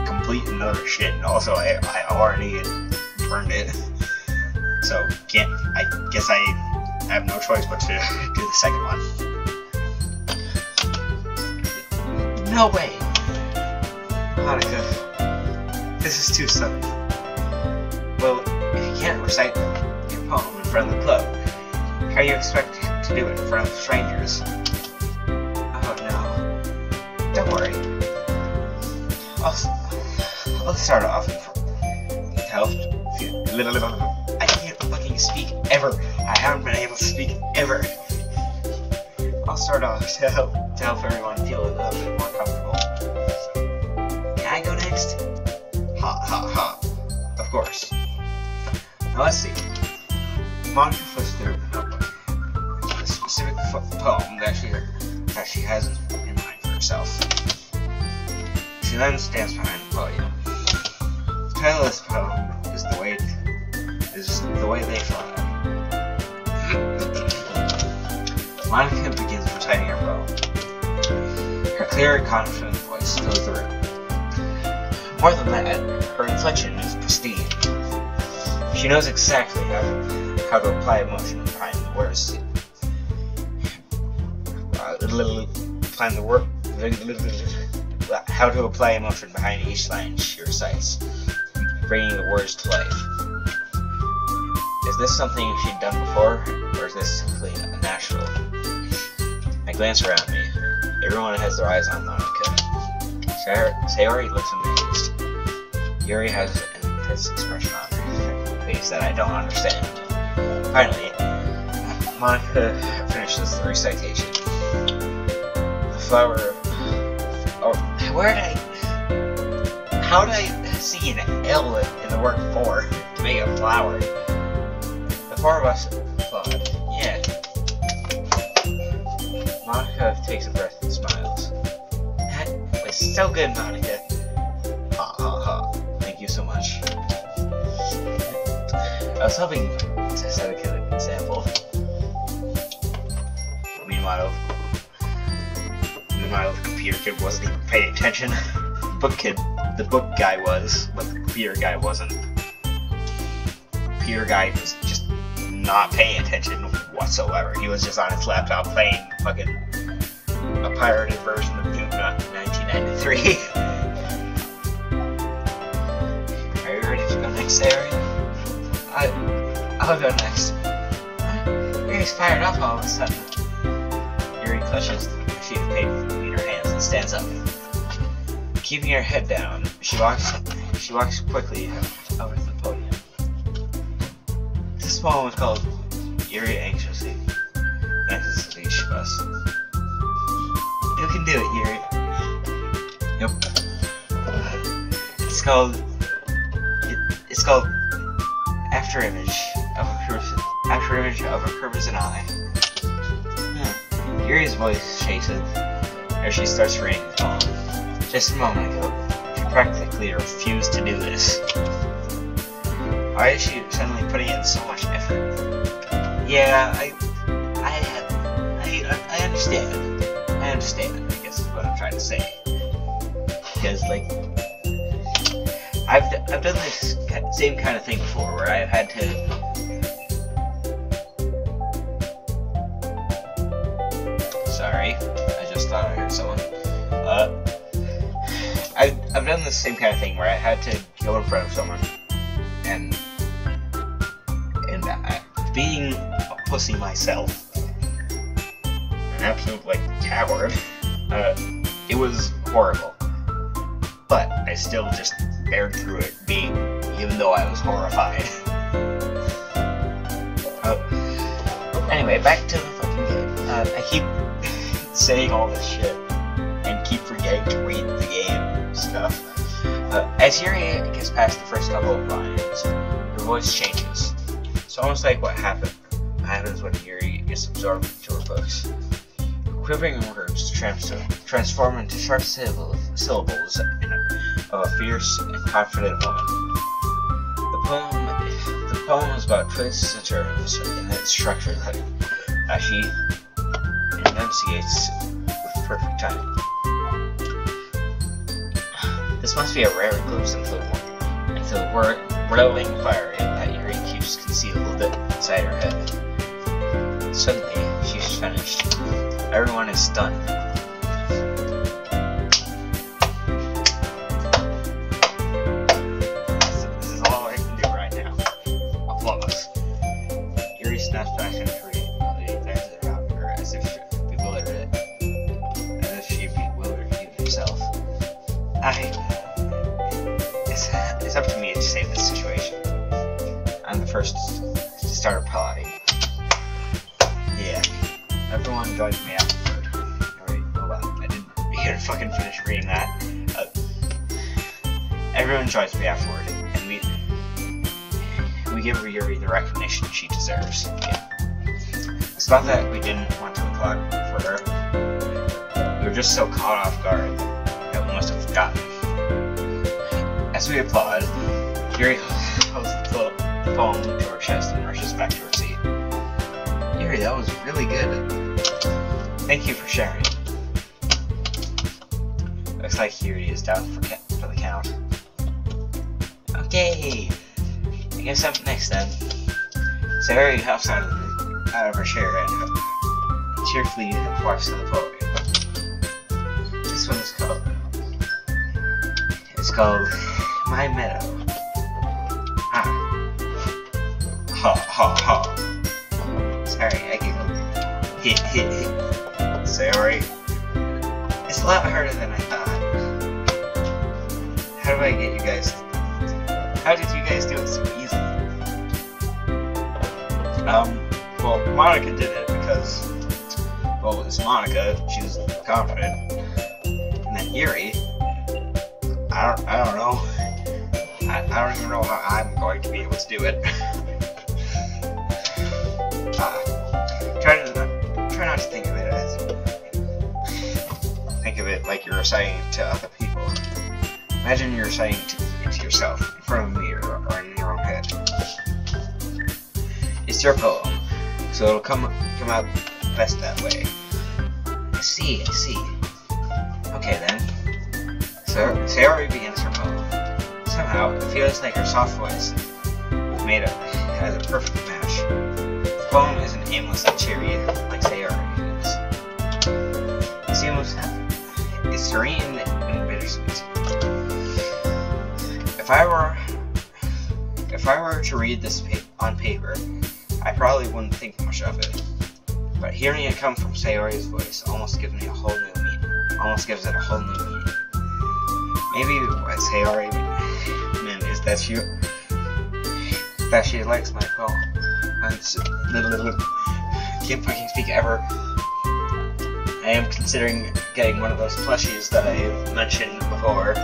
complete and utter shit, and also I already burned it. So I guess I have no choice but to do the second one. No way! Monica, this is too sudden. Well, if you can't recite your poem in front of the club, how do you expect to do it in front of strangers? Oh no. Don't worry. I'll start off and help. I can't fucking speak ever. I haven't been able to speak ever. I'll start off to help everyone feel a little bit more comfortable. Can I go next? Ha ha ha. Of course. Now let's see. Monica flips through the notebook. A specific poem that she has in mind for herself. She then stands behind the podium. The title of this poem is The Way They Fly. Monica begins reciting her poem. Her clear and confident voice fills the room. More than that, her inflection is pristine. She knows exactly how to apply emotion behind the words. How to apply emotion behind each line she recites, bringing the words to life. Is this something she'd done before, or is this simply natural? I glance around me. Everyone has their eyes on Monica. Sayori looks amazed. Yuri has an intense expression on her face that I don't understand. Finally, Monica finishes the recitation. The flower of... Oh, how did I see an L in the word for to make a flower? The four of us applaud. Yeah. Monica takes a breath and smiles. That was so good, Monica. Ha ha ha. Thank you so much. I was hoping to set a good example. Meanwhile, the computer kid wasn't even paying attention. The book guy was, but the computer guy wasn't. The computer guy was just not paying attention whatsoever. He was just on his laptop playing fucking a pirated version of Doom 1993. Are you ready to go next, Sayori? I'll go next. Yuri's fired up all of a sudden. Yuri clutches the sheet of paper between her hands and stands up. Keeping her head down, she walks quickly over to the podium. This poem is called Yuri Anxiously Shibas. You can do it, Yuri. Yep. called After Image of a Crimson Eye. Yuri's voice chases as she starts reading the poem. Just a moment ago, she practically refused to do this. Why is she suddenly putting in so much effort? Yeah, I understand. I guess is what I'm trying to say. Because, like, I've done this same kind of thing before, where I've had to. Sorry, I just thought I heard someone. I've done this same kind of thing where I had to go in front of someone and being a pussy myself, an absolute like coward. It was horrible, but I still just bared through it, even though I was horrified. Anyway, back to the fucking game. I keep saying all this shit and keep forgetting to read the game stuff. As Yuri gets past the first couple of lines, her voice changes. It's almost like what happens when Yuri gets absorbed into her books. Quivering words transform into sharp syllables of a fierce and confident woman. The poem is about twists and turns in its structure as she enunciates with perfect timing. This must be a rare glimpse into the whirling fire that Yuri keeps concealed inside her head. Suddenly, she's finished. Everyone is stunned. This is all I can do right now. Applause. Yuri snaps back into reality, glances around her as if she bewildered herself. It's up to me to save this situation. I'm the first to start applauding. Yeah. Everyone joins me afterward. Alright, hold on. I didn't fucking finish reading that. Everyone joins me afterward, and we give Yuri the recognition she deserves. Yeah. It's not that we didn't want to applaud for her. We were just so caught off guard that we must have forgotten. As we applaud, Yuri holds the poem to her chest and rushes back to her seat. Yuri, that was really good. Thank you for sharing. Looks like Yuri is down for the count. Okay, I guess up next then. Sayori hops out of her chair and cheerfully walks to the podium. This one is called My Meadow. Ah. Ha ha ha. Sorry, I giggled. Hit. Sayori. It's a lot harder than I thought. How did you guys do it so easily? Well, Monica did it because, well, it's Monica, she's confident. And then Yuri, I don't know. I don't even know how I'm going to be able to do it. Try not to think of it like you're reciting it to other people. Imagine you're reciting it to yourself in front of a mirror or in your own head. It's your poem, so it'll come out best that way. I see. Okay then. So Sayori begins her poem. Somehow, it feels like her soft voice has a perfect match. The poem isn't aimless and cheery like Sayori is. It's serene and bittersweet. If I were to read this on paper, I probably wouldn't think much of it. But hearing it come from Sayori's voice almost gives it a whole new meaning. Maybe what Sayori meant is that she likes my poem. Can't fucking speak ever. I am considering getting one of those plushies that I mentioned before.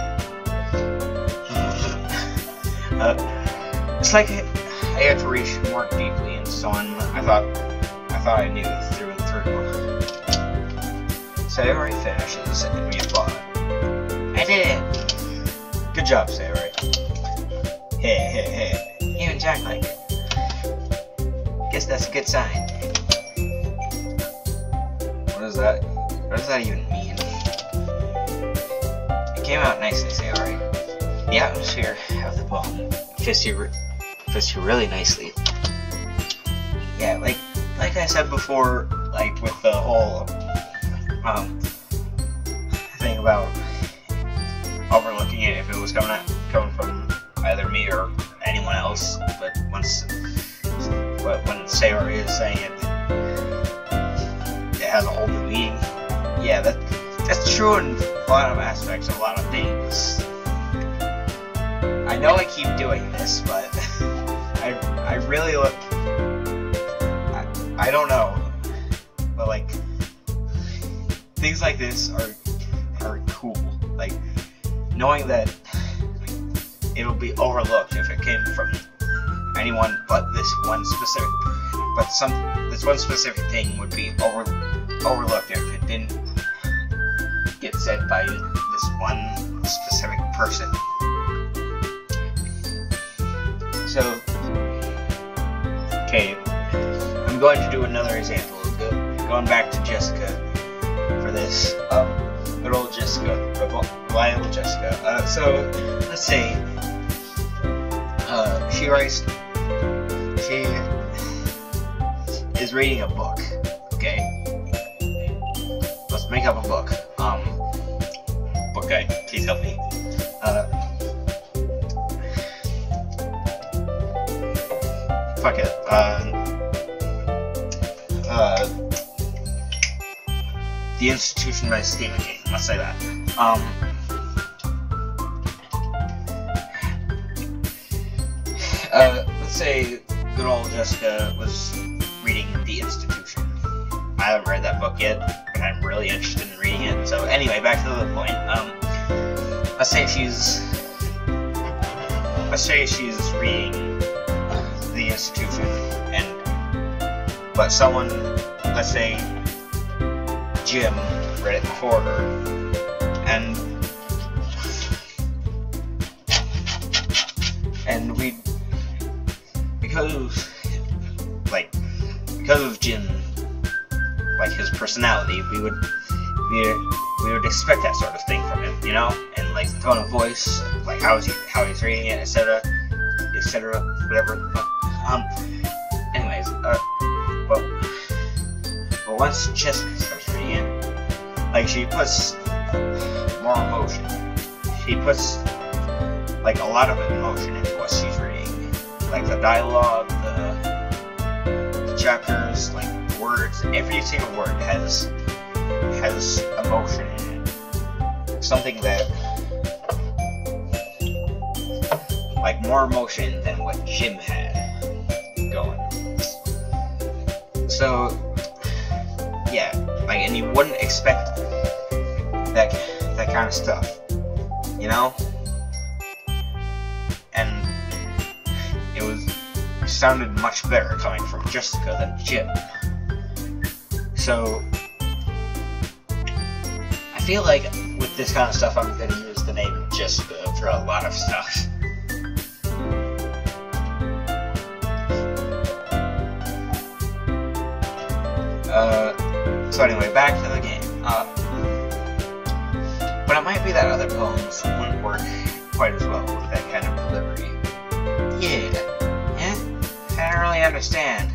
It's like I had to reach more deeply into someone I thought I knew through and through. Sayori finishes and we applaud. I did it! Good job, Sayori. Hey. Even Jack like it. Guess that's a good sign. What is that? What does that even mean? It came out nicely, Sayori. The atmosphere of the poem fits you really nicely. Yeah, like I said before, like with the whole thing about overlooking it if it was coming from either me or anyone else, but when Sayori is saying it has a whole new meaning. Yeah, that's true in a lot of aspects, a lot of things. I know I keep doing this, but I really look. I don't know, but like things like this are cool. Like knowing that it'll be overlooked if it came from anyone but this one specific. But this one specific thing would be overlooked if it didn't get said by this one specific person. So, okay, I'm going to do another example. Going back to Jessica for this. Good old Jessica, reliable Jessica. So let's say she is reading a book. Okay, let's make up a book. Book guy, please help me. Fuck it. The Institution by Stephen King. Let's say that. Let's say good old Jessica was reading The Institution. I haven't read that book yet, but I'm really interested in reading it. So anyway, back to the point. Let's say she's reading The Institution, but someone, let's say Jim, read it before her, and we, because of Jim, like his personality, we would expect that sort of thing from him, you know, and like the tone of voice, like how he's reading it, etc., whatever. Anyways, but once Jessica starts reading it, like she puts more emotion. She puts like a lot of emotion into what she's reading, like the dialogue, the chapters, like the words. Every single word has emotion in it. Something that, like, more emotion than what Jim had going. So, yeah, like, and you wouldn't expect that kind of stuff, you know? And it sounded much better coming from Jessica than Jim. So, I feel like with this kind of stuff, I'm going to use the name Jessica for a lot of stuff. So anyway, back to the game. But it might be that other poems wouldn't work quite as well with that kind of delivery. Yeah? I don't really understand.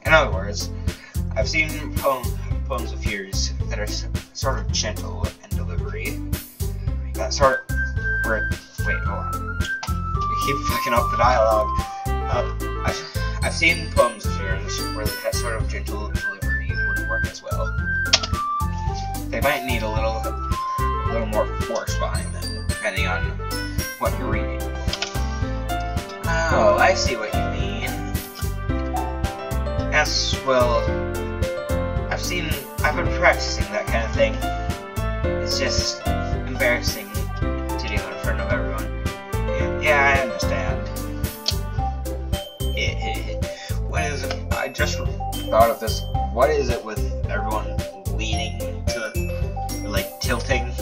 In other words, I've seen poems of yours that are sort of gentle in delivery. That sort of... Wait, hold on. We keep fucking up the dialogue. I've seen poems of yours where that sort of gentle delivery wouldn't work as well. They might need a little more force behind them, depending on what you're reading. Oh, I see what you mean. Yes, well, I've been practicing that kind of thing. It's just embarrassing to do in front of everyone. Yeah, I understand. thought of this. What is it with everyone leaning to, like, tilting?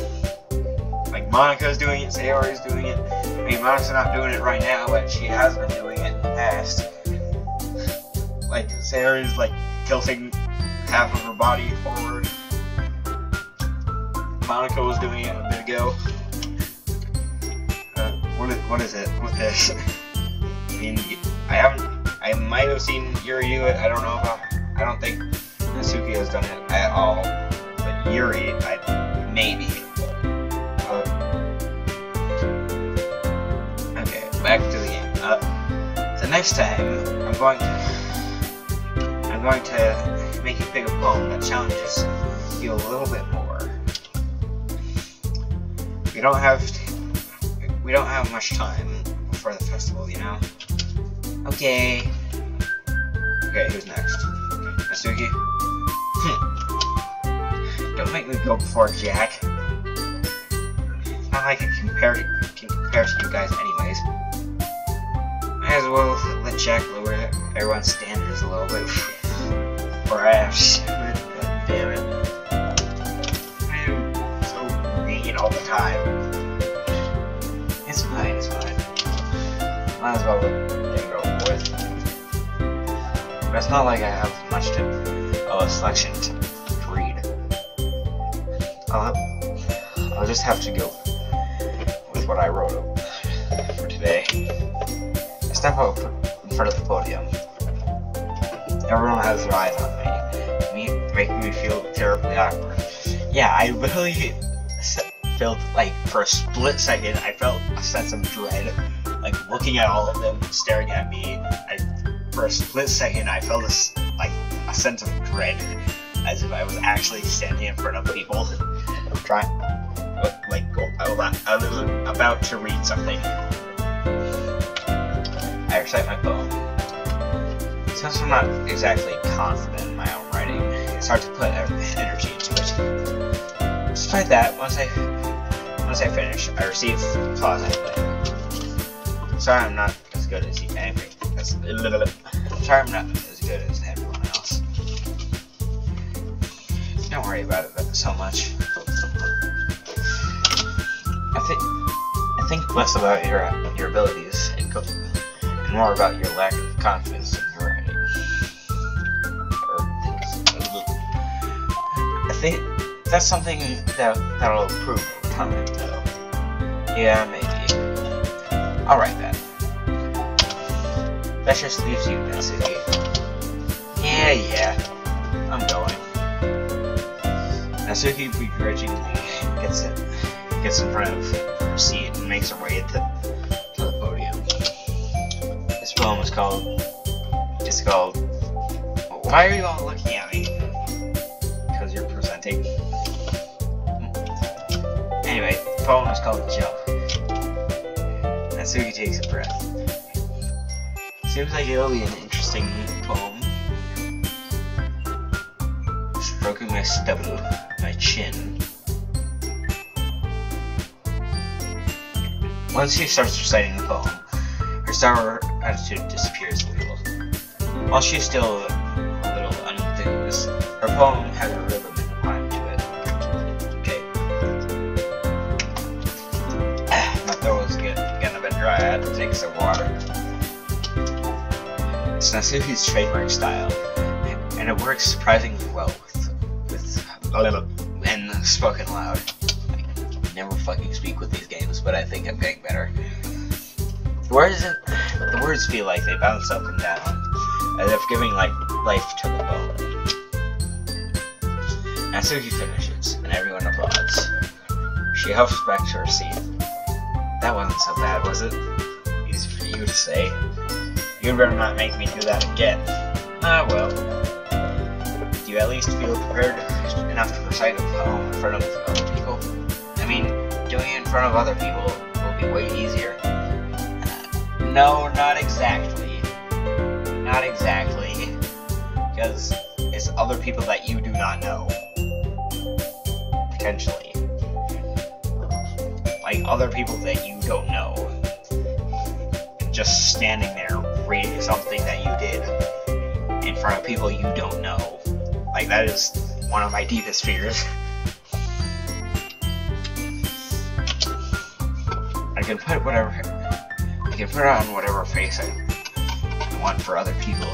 Like, Monica's doing it, Sayori's doing it. I mean, Monica's not doing it right now, but she has been doing it in the past. Like, Sayori's, like, tilting half of her body forward. Monica was doing it a bit ago. What is it with this? I mean, I might have seen Yuri do it. I don't know about. I don't think Natsuki has done it at all. But Yuri, maybe. Okay, back to the game. The next time I'm going to make you pick a poem that challenges you a little bit more. We don't have much time for the festival, you know? Okay. Okay, who's next? Natsuki? Don't make me go before Jack. It's not like I can compare to you guys anyways. Might as well let Jack lower everyone's standards a little bit. Perhaps. God damn it. I'm so mean all the time. It's fine, it's fine. Might as well get it over with. But it's not like I have much of a selection to read. I'll just have to go with what I wrote for today. I step up in front of the podium. Everyone has their eyes on me, making me feel terribly awkward. Yeah, I really felt like for a split second I felt a sense of dread, like looking at all of them staring at me. For a split second I felt a sense of dread, as if I was actually standing in front of people, I was about to read something. I recite my poem. Since I'm not exactly confident in my own writing, it's hard to put energy into it. Despite that, once I finish, I receive applause anyway. Sorry I'm not as good as you. Sorry I'm not as good as everyone else. Don't worry about it so much. I think less about your abilities and more about your lack of confidence in your writing. I think that's something that'll improve over time, though. Yeah, maybe. Alright then. That just leaves you, Natsuki. Yeah, I'm going. Natsuki begrudgingly gets in front of her seat and makes her way to the podium. This poem is called. Why are you all looking at me? Because you're presenting. Anyway, the poem is called Jump. Natsuki takes a breath. Seems like it'll be an interesting poem. Stroking my stubble, my chin. Once she starts reciting the poem, her sour attitude disappears a little. While she's still a little unenthused, her poem has a rhythm and rhyme to it. Okay. My throat is getting a bit dry. I had to take some water. It's Natsuki's trademark style, and it works surprisingly well and spoken loud. I never fucking speak with these games, but I think I'm getting better. The words feel like they bounce up and down, as if giving life to the poem. Natsuki finishes, and everyone applauds. She huffs back to her seat. That wasn't so bad, was it? Easy for you to say. You'd better not make me do that again. Ah, well. Do you at least feel prepared enough to recite a poem in front of other people? I mean, doing it in front of other people will be way easier. No, not exactly. Not exactly. Because it's other people that you do not know. Potentially. Like, other people that you don't know. Just standing there reading something that you did. in front of people you don't know. Like, that is one of my deepest fears. I can put on whatever face I want for other people.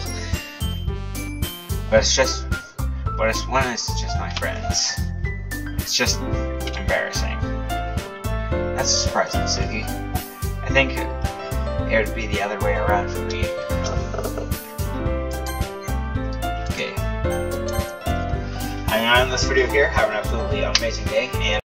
But when it's just my friends. It's just embarrassing. That's a surprise, Suki. I think it would be the other way around for me. Okay. I'm gonna end this video here. Have an absolutely amazing day, and